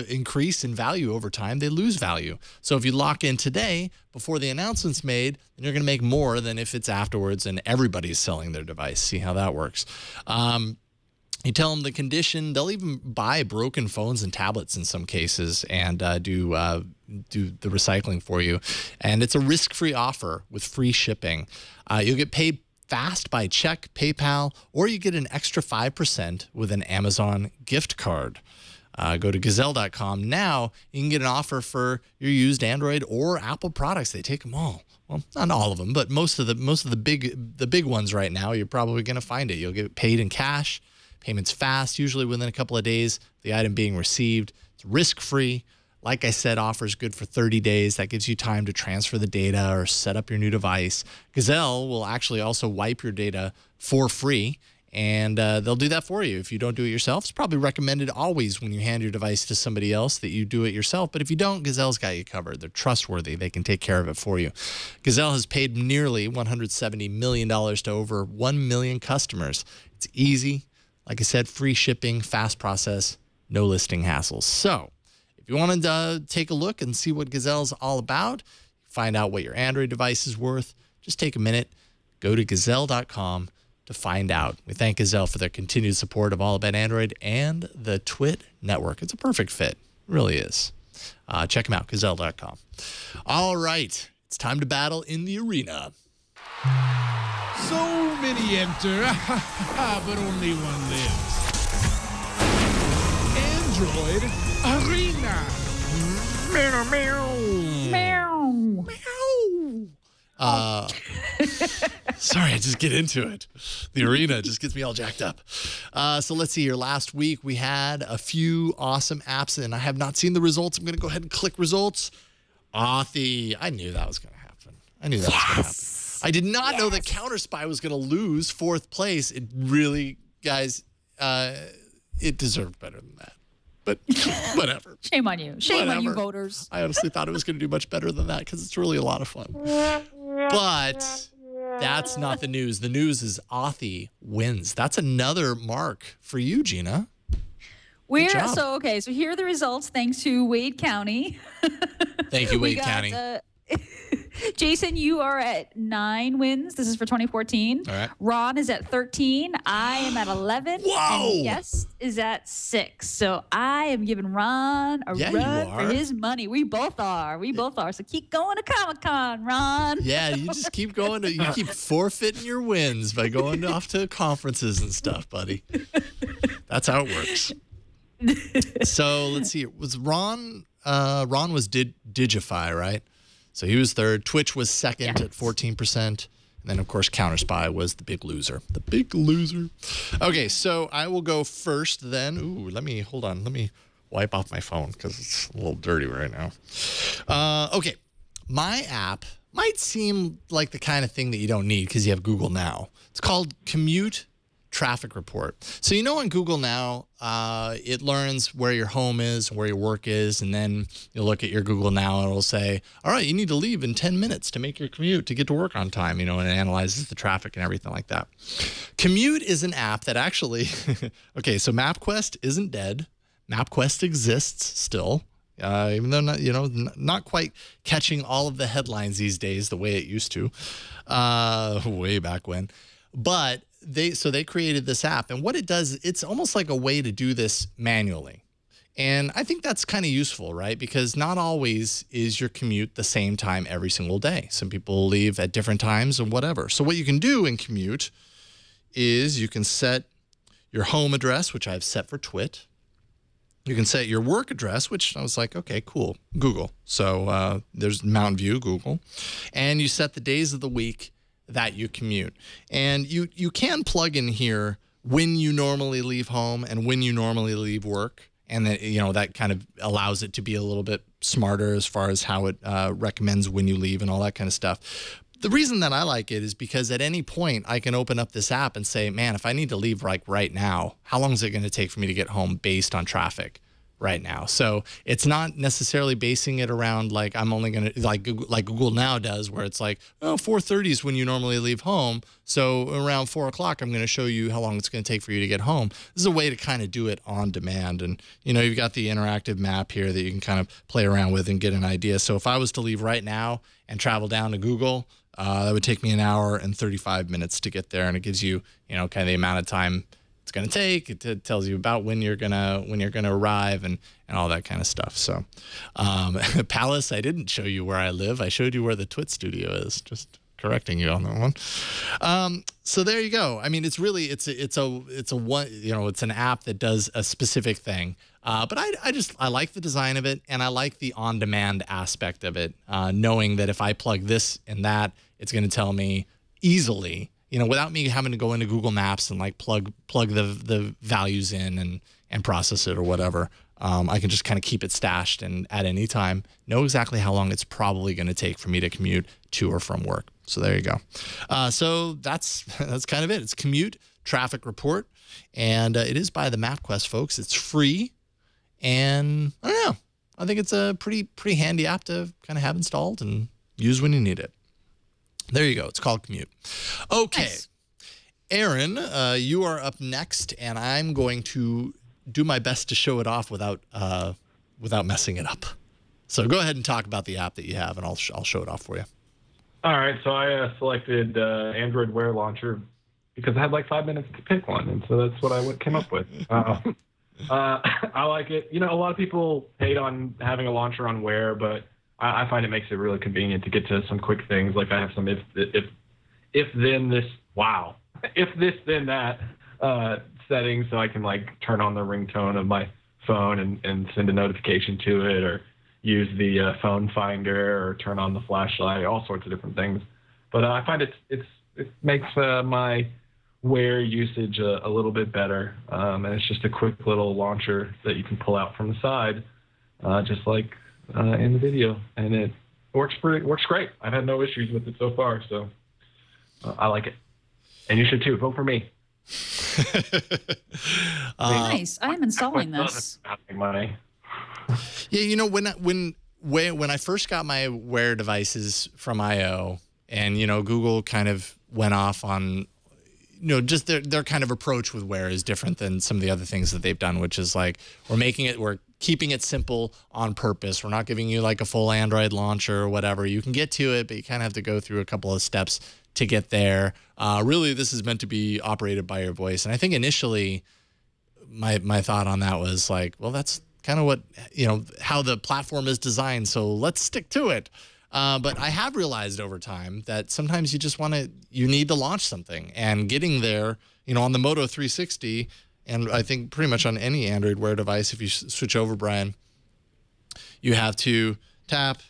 increase in value over time. They lose value. So if you lock in today before the announcement's made, then you're going to make more than if it's afterwards and everybody's selling their device. See how that works. You tell them the condition. They'll even buy broken phones and tablets in some cases and do the recycling for you. And it's a risk-free offer with free shipping. You'll get paid fast by check, PayPal, or you get an extra 5% with an Amazon gift card. Go to Gazelle.com now. You can get an offer for your used Android or Apple products. They take them all. Well, not all of them, but most of the big ones right now. You're probably going to find it. You'll get paid in cash. Payments fast, usually within a couple of days. The item being received. It's risk-free. Like I said, offers good for 30 days. That gives you time to transfer the data or set up your new device. Gazelle will actually also wipe your data for free. And they'll do that for you if you don't do it yourself. It's probably recommended always when you hand your device to somebody else that you do it yourself. But if you don't, Gazelle's got you covered. They're trustworthy. They can take care of it for you. Gazelle has paid nearly $170 million to over 1 million customers. It's easy. Like I said, free shipping, fast process, no listing hassles. So if you want to take a look and see what Gazelle's all about, find out what your Android device is worth, just take a minute, go to Gazelle.com to find out. We thank Gazelle for their continued support of All About Android and the TWiT network. It's a perfect fit. It really is. Check them out, Gazelle.com. All right. It's time to battle in the arena. So many enter, but only one lives. Android Arena. Meow, meow. Meow. Sorry, I just get into it. The arena just gets me all jacked up. So let's see here. Last week, we had a few awesome apps, and I have not seen the results. I'm going to go ahead and click results. Authy. I knew that was going to happen. I knew that was going to happen. I did not know that Counterspy was going to lose 4th place. It really, guys, it deserved better than that. But whatever. Shame on you. Shame on you, voters. I honestly thought it was going to do much better than that because it's really a lot of fun. But that's not the news. The news is Authy wins. That's another mark for you, Gina. So here are the results thanks to Wade County. Thank you, Wade County. Jason, you are at 9 wins. This is for 2014. All right. Ron is at 13. I am at 11. Whoa! And Guest is at 6. So I am giving Ron a run for his money. We both are. So keep going to Comic-Con, Ron. Yeah, you just keep going. You keep forfeiting your wins by going off to conferences and stuff, buddy. That's how it works. So let's see. Was Ron? Ron was Digify, right? So he was 3rd. Twitch was 2nd at 14%. And then, of course, Counterspy was the big loser. The big loser. Okay, so I will go first then. Ooh, hold on. Let me wipe off my phone because it's a little dirty right now. Okay, my app might seem like the kind of thing that you don't need because you have Google Now. It's called Commute Traffic Report. So on Google Now, it learns where your home is, where your work is, and then you'll look at your Google Now and it'll say, all right, you need to leave in 10 minutes to make your commute to get to work on time, and it analyzes the traffic and everything like that. Commute is an app that actually, okay, so MapQuest isn't dead. MapQuest exists still. Even though not quite catching all of the headlines these days the way it used to, way back when, but they created this app, and what it does, it's almost like a way to do this manually. And I think that's kind of useful, right? Because not always is your commute the same time every single day. Some people leave at different times or whatever. So what you can do in commute is you can set your home address, which I've set for Twit. You can set your work address, which I was like, okay, cool, Google. So there's Mountain View, Google. And you set the days of the week that you commute. And you can plug in here when you normally leave home and when you normally leave work. And that, that kind of allows it to be a little bit smarter as far as how it recommends when you leave and all that kind of stuff. The reason that I like it is because at any point I can open up this app and say, man, if I need to leave right now, how long is it going to take for me to get home based on traffic right now? So it's not necessarily basing it around like I'm only going to like Google Now does, where it's like, oh, 4:30 is when you normally leave home. So around 4 o'clock, I'm going to show you how long it's going to take for you to get home. This is a way to kind of do it on demand. And, you've got the interactive map here that you can kind of play around with and get an idea. So if I was to leave right now and travel down to Google, that would take me an hour and 35 minutes to get there. And it gives you, kind of the amount of time it's going to take. It tells you about when you're gonna arrive and all that kind of stuff. So, Palace, I didn't show you where I live. I showed you where the Twit studio is. Just correcting you on that one. So there you go. I mean, it's really it's an app that does a specific thing. But I like the design of it, and I like the on-demand aspect of it. Knowing that if I plug this and that, it's going to tell me easily, without me having to go into Google Maps and like plug the values in and process it or whatever. I can just kind of keep it stashed and at any time know exactly how long it's probably going to take for me to commute to or from work. So there you go. So that's kind of it. It's Commute Traffic Report, and it is by the MapQuest folks. It's free, and I don't know. I think it's a pretty handy app to kind of have installed and use when you need it. There you go. It's called Commute. Okay. Nice. Aaron, you are up next, and I'm going to do my best to show it off without messing it up. So go ahead and talk about the app that you have, and I'll show it off for you. All right. So I selected Android Wear Launcher because I had like 5 minutes to pick one, and so that's what I came up with. I like it. A lot of people hate on having a launcher on Wear, but I find it makes it really convenient to get to some quick things. Like I have some if then this, wow, if this then that settings, so I can like turn on the ringtone of my phone and send a notification to it, or use the phone finder, or turn on the flashlight, all sorts of different things. But I find it makes my Wear usage a little bit better, and it's just a quick little launcher that you can pull out from the side, just like in the video, and it works great. I've had no issues with it so far, so I like it, and you should too. Vote for me. Nice. I am installing this. Money. Yeah, when I first got my Wear devices from I/O, and Google kind of went off on, just their kind of approach with Wear is different than some of the other things that they've done, which is like we're keeping it simple on purpose. We're not giving you like a full Android launcher or whatever. You can get to it, but you kind of have to go through a couple of steps to get there. Really, this is meant to be operated by your voice. And I think initially my thought on that was like, well, that's kind of what, how the platform is designed. So let's stick to it. But I have realized over time that sometimes you need to launch something, and getting there, on the Moto 360, and I think pretty much on any Android Wear device, if you switch over, Bryan, you have to tap,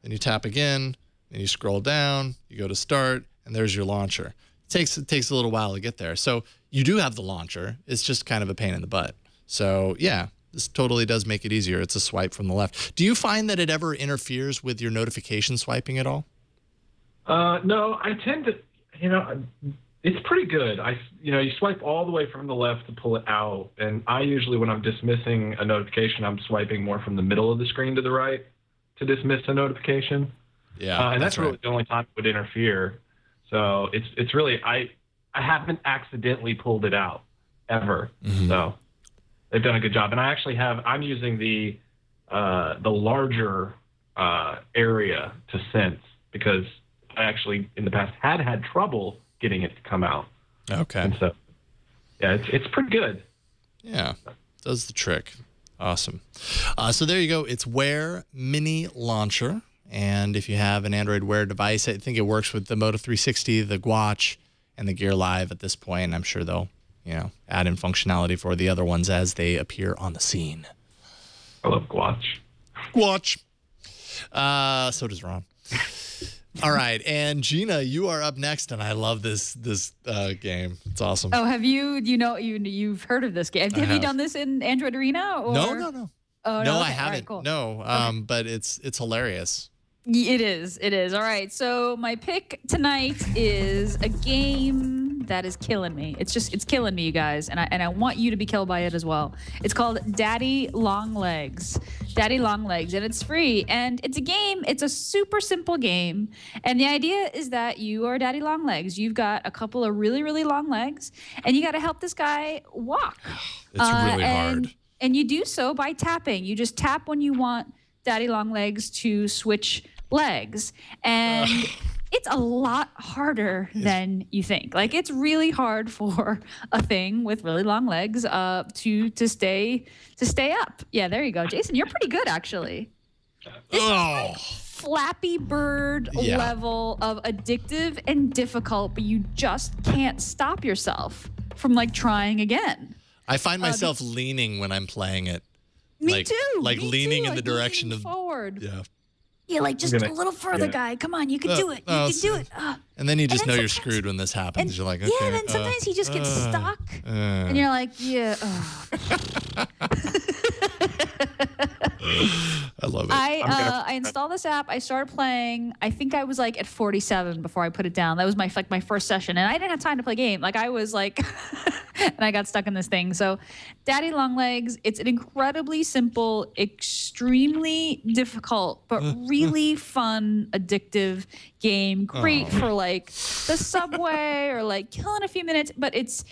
then you tap again, then you scroll down, you go to start, and there's your launcher. It takes a little while to get there. So you do have the launcher. It's just kind of a pain in the butt. So yeah, this totally does make it easier. It's a swipe from the left. Do you find that it ever interferes with your notification swiping at all? No, I tend to, it's pretty good. You swipe all the way from the left to pull it out. And I usually, when I'm dismissing a notification, I'm swiping more from the middle of the screen to the right to dismiss a notification. Yeah. And that's really the only time it would interfere. So it's really, I haven't accidentally pulled it out ever. Mm-hmm. So they've done a good job. And I'm using the larger area to sense, because I actually in the past had trouble getting it to come out. Okay. And so, yeah, it's pretty good. Yeah, does the trick. Awesome. So there you go. It's Wear Mini Launcher. And if you have an Android Wear device, I think it works with the Moto 360, the Watch, and the Gear Live at this point. I'm sure they'll, add in functionality for the other ones as they appear on the scene. I love Watch. Watch. So does Ron. All right, and Gina, you are up next, and I love this game. It's awesome. Oh, have you've heard of this game? Have you done this in Android Arena? Or? No. Oh, no, okay. I haven't. Right, cool. No, Okay. but it's hilarious. It is. All right. So my pick tonight is a game that is killing me. It's killing me, you guys, and I want you to be killed by it as well. It's called Daddy Long Legs. Daddy Long Legs, and it's free. And it's a game. It's a super simple game. And the idea is that you are Daddy Long Legs. You've got a couple of really, really long legs, and you got to help this guy walk. It's really hard. And you do so by tapping. You just tap when you want Daddy Long Legs to switch legs. And it's a lot harder than you think. Like, it's really hard for a thing with really long legs to stay up. Yeah, there you go. Jason, you're pretty good, actually. This is like Flappy Bird level of addictive and difficult, but you just can't stop yourself from trying again. I find myself leaning when I'm playing it. Me too. Like Me leaning too. in the direction of forward. Yeah. Yeah, just a little further, guy. Come on, you can do it. You can do it. And then you just know you're sometimes- screwed when this happens. You're like, okay. Yeah, then sometimes he just gets stuck, and you're like, yeah. I love it. I installed this app. I started playing. I think I was at 47 before I put it down. That was my first session, and I didn't have time to play game. I was and I got stuck in this thing. So, Daddy Long Legs. It's an incredibly simple, extremely difficult, but really fun, addictive game. Great for the subway or killing a few minutes, but it's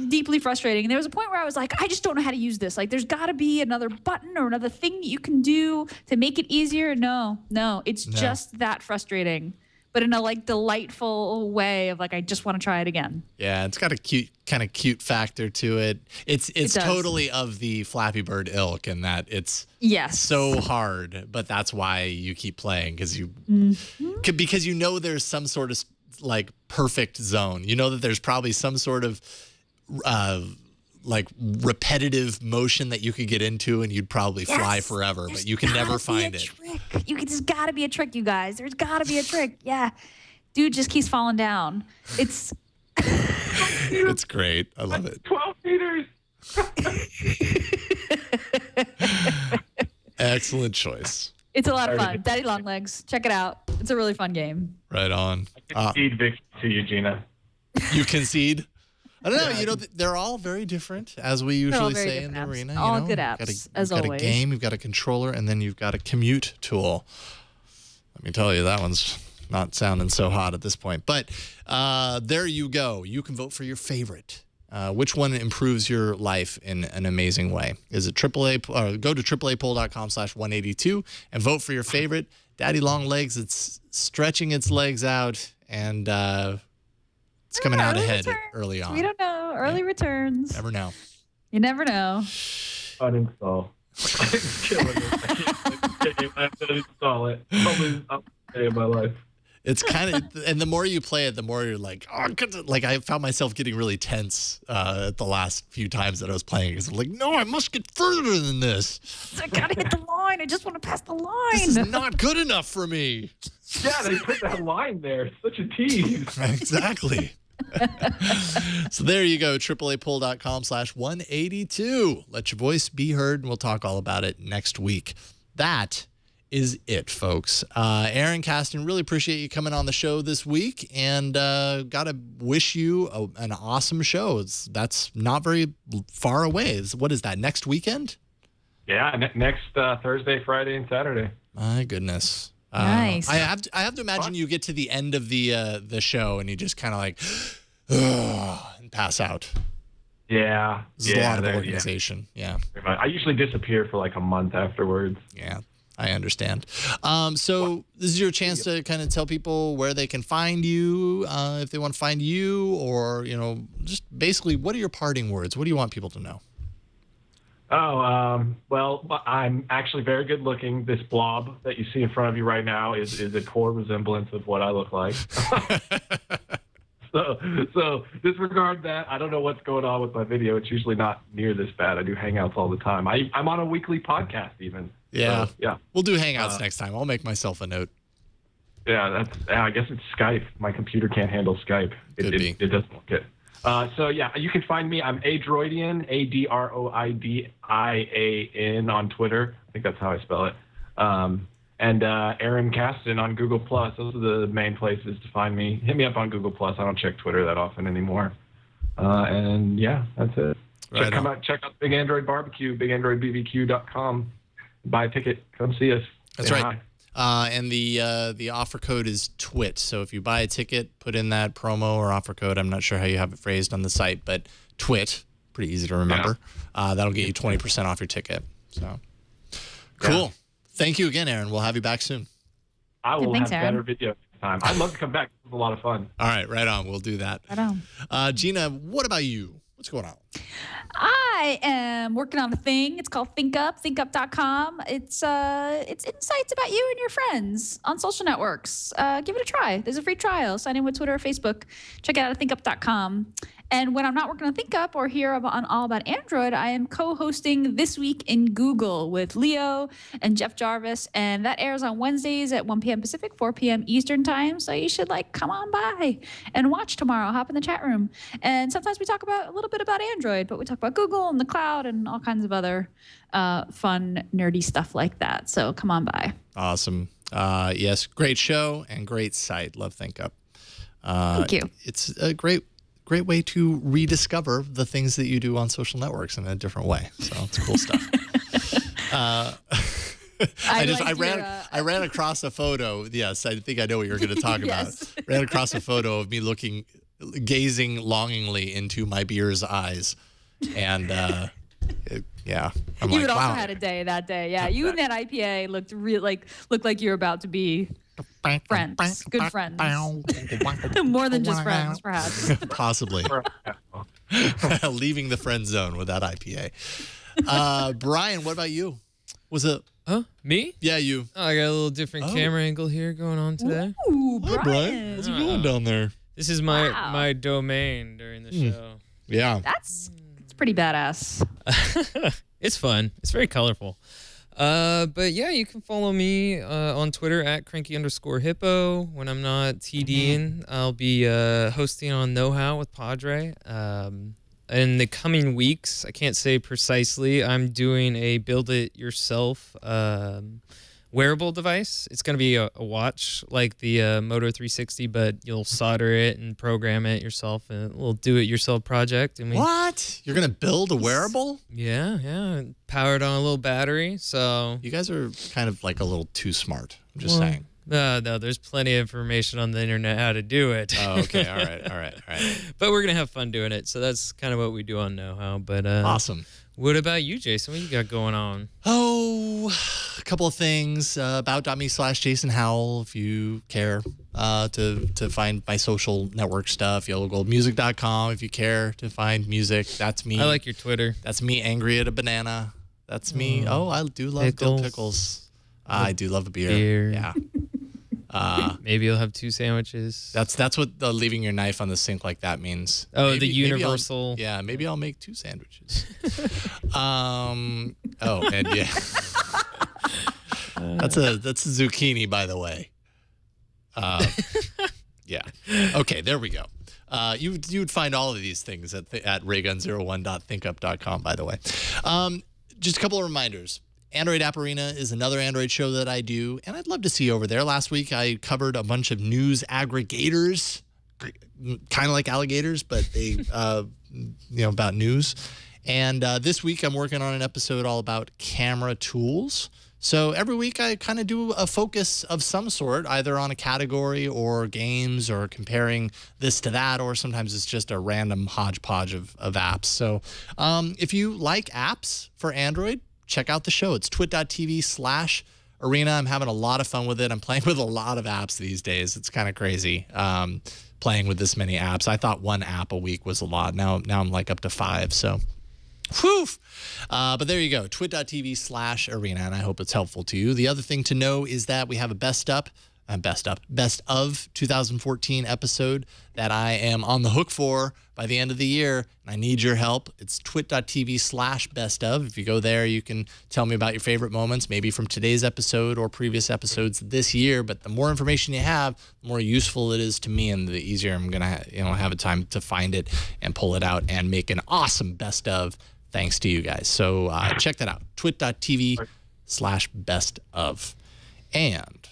deeply frustrating. And there was a point where I was like, I just don't know how to use this. There's got to be another button or another thing that you can do to make it easier. No, it's just that frustrating, but in a delightful way of I just want to try it again. Yeah, it's got a cute factor to it. It's totally of the Flappy Bird ilk in that it's so hard, but that's why you keep playing because there's some sort of perfect zone. You know that there's probably some sort of repetitive motion that you could get into and you'd probably fly forever, but you can never find it. There's got to be a trick, you guys. There's got to be a trick. Yeah. Dude just keeps falling down. It's it's great. I love it. 12 meters. Excellent choice. It's a lot of fun. Daddy Long Legs. Check it out. It's a really fun game. Right on. I concede victory to you, Gina. You concede? I don't know. They're all very different, as we usually say in the arena. All good apps, as always. You've got a game, you've got a controller, and then you've got a commute tool. Let me tell you, that one's not sounding so hot at this point. But there you go. You can vote for your favorite. Which one improves your life in an amazing way? Is it AAA? Go to AAApoll.com/182 and vote for your favorite. Daddy Long Legs, it's stretching its legs out, and it's coming out ahead early on. We don't know. Early returns. Never know. You never know. Uninstall. It's killing me. I have to install it. Probably up day of my life. It's kind of, and the more you play it, the more you're like, oh, I found myself getting really tense at the last few times that I was playing because I'm like, no, I must get further than this. I gotta hit the line. I just want to pass the line. This is not good enough for me. Yeah, they put that line there. Such a tease. Exactly. So there you go, AAApoll.com/182. Let your voice be heard, and we'll talk all about it next week. That is it, folks. Aaron, Kasten, really appreciate you coming on the show this week, and gotta wish you an awesome show. That's not very far away. What is that, next weekend? Yeah, next Thursday, Friday, and Saturday. My goodness. Nice. I have to imagine you get to the end of the show and you just kind of and pass out. Yeah. It's a lot of organization. Yeah. I usually disappear for a month afterwards. Yeah, I understand. So this is your chance to kind of tell people where they can find you, if they want to find you, or just basically, what are your parting words? What do you want people to know? Well, I'm actually very good looking. This blob that you see in front of you right now is a poor resemblance of what I look like. So disregard that. I don't know what's going on with my video. It's usually not near this bad. I do hangouts all the time. I'm on a weekly podcast even. Yeah. So, yeah. We'll do hangouts next time. I'll make myself a note. Yeah, I guess it's Skype. My computer can't handle Skype. It doesn't look it. So yeah, you can find me. I'm Adroidian, ADROIDIAN on Twitter. I think that's how I spell it. And Aaron Kasten on Google Plus. Those are the main places to find me. Hit me up on Google Plus. I don't check Twitter that often anymore. And yeah, that's it. Check out Big Android BBQ, BigAndroidBBQ.com. Buy a ticket. Come see us. That's right. And the offer code is TWIT. So if you buy a ticket, put in that promo or offer code. I'm not sure how you have it phrased on the site, but TWIT, pretty easy to remember. Yeah. That'll get you 20% off your ticket. So cool. Yeah. Thank you again, Aaron. We'll have you back soon. I will have better video next time. I'd love to come back. It was a lot of fun. All right, right on. We'll do that. Right on. Gina, what about you? What's going on? I am working on a thing. It's called ThinkUp, thinkup.com. It's insights about you and your friends on social networks. Give it a try. There's a free trial. Sign in with Twitter or Facebook. Check it out at thinkup.com. And when I'm not working on ThinkUp or here on All About Android, I am co-hosting This Week in Google with Leo and Jeff Jarvis. And that airs on Wednesdays at 1 p.m. Pacific, 4 p.m. Eastern time. So you should come on by and watch tomorrow. Hop in the chat room. And sometimes we talk about a little bit about Android, but we talk about Google and the cloud and all kinds of other fun, nerdy stuff like that. So come on by. Awesome. Yes, great show and great site. Love ThinkUp. Thank you. It's a great way to rediscover the things that you do on social networks in a different way. So it's cool stuff. I ran across a photo. Yes, I think I know what you're going to talk about. Ran across a photo of me gazing longingly into my beer's eyes, and yeah, I'm you like, had also wow. had a day that day. Yeah, you and that IPA looked like you were about to be friends, good friends, more than just friends, perhaps. Possibly. Leaving the friend zone with that IPA. Bryan, what about you? Was it? Huh? Me? Yeah, you. Oh, I got a little different camera angle here going on today. Ooh, Bryan. How's it going down there? This is my domain during the show. Yeah. That's pretty badass. It's fun. It's very colorful. But yeah, you can follow me on Twitter at cranky_hippo. When I'm not TDing, I'll be hosting on Know How with Padre. In the coming weeks, I can't say precisely, I'm doing a build-it-yourself wearable device. It's going to be a watch like the Moto 360, but you'll solder it and program it yourself, and a little do-it-yourself project. And what? You're going to build a wearable? Yeah. Powered on a little battery, so... You guys are kind of like a little too smart. I'm just saying. No, there's plenty of information on the internet how to do it. Oh, okay. All right. But we're going to have fun doing it, so that's kind of what we do on Know How. But awesome. What about you, Jason? What you got going on? Oh, a couple of things. About.me/Jason Howell, if you care to find my social network stuff. YellowGoldMusic.com, if you care to find music. That's me. I like your Twitter. That's me angry at a banana. That's me. Oh, I do love dill pickles. I do love a beer. Yeah. Maybe you'll have 2 sandwiches. That's what leaving your knife on the sink like that means. Oh, maybe, the universal. Maybe I'll make 2 sandwiches. And yeah. That's a zucchini, by the way. Yeah. Okay, there we go. You would find all of these things at raygun01.thinkup.com, by the way. Just a couple of reminders. Android App Arena is another Android show that I do, and I'd love to see you over there. Last week, I covered a bunch of news aggregators, kind of like alligators, but they, about news. And this week, I'm working on an episode all about camera tools. So every week, I kind of do a focus of some sort, either on a category or games or comparing this to that, or sometimes it's just a random hodgepodge of apps. So if you like apps for Android, check out the show. It's twit.tv/arena. I'm having a lot of fun with it. I'm playing with a lot of apps these days. It's kind of crazy playing with this many apps. I thought 1 app a week was a lot. Now I'm like up to 5. So Whew. But there you go, twit.tv/arena, and I hope it's helpful to you. The other thing to know is that we have a best of 2014 episode that I am on the hook for by the end of the year, and I need your help. It's twit.tv/bestof. If you go there, you can tell me about your favorite moments, maybe from today's episode or previous episodes this year. But the more information you have, the more useful it is to me, and the easier I'm gonna have a time to find it and pull it out and make an awesome best of. Thanks to you guys. So check that out, twit.tv/bestof. And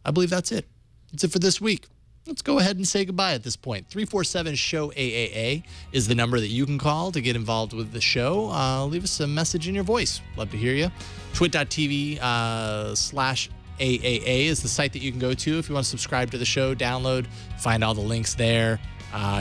I believe that's it. That's it for this week. Let's go ahead and say goodbye at this point. 347-SHOW-AAA is the number that you can call to get involved with the show. Leave us a message in your voice. Love to hear you. Twit.tv/AAA is the site that you can go to if you want to subscribe to the show, download, find all the links there.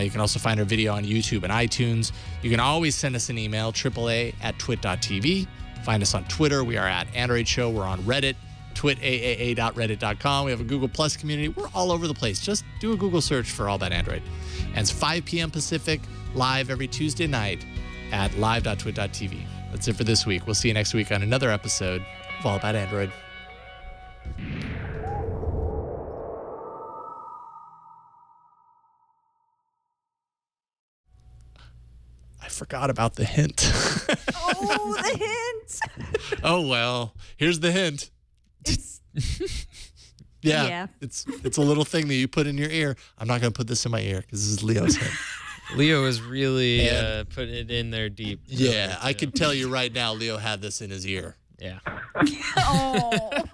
You can also find our video on YouTube and iTunes. You can always send us an email, AAA@twit.tv. Find us on Twitter. We are at Android Show. We're on Reddit, twitaaa.reddit.com. We have a Google Plus community. We're all over the place. Just do a Google search for All About Android. And it's 5 p.m. Pacific, live every Tuesday night at live.twit.tv. That's it for this week. We'll see you next week on another episode of All About Android. I forgot about the hint. Oh, the hint. Oh, well, here's the hint. It's Yeah. It's a little thing that you put in your ear. I'm not going to put this in my ear because this is Leo's hint. Leo is really putting it in there deep. Yeah, I can tell you right now, Leo had this in his ear. Yeah. Oh.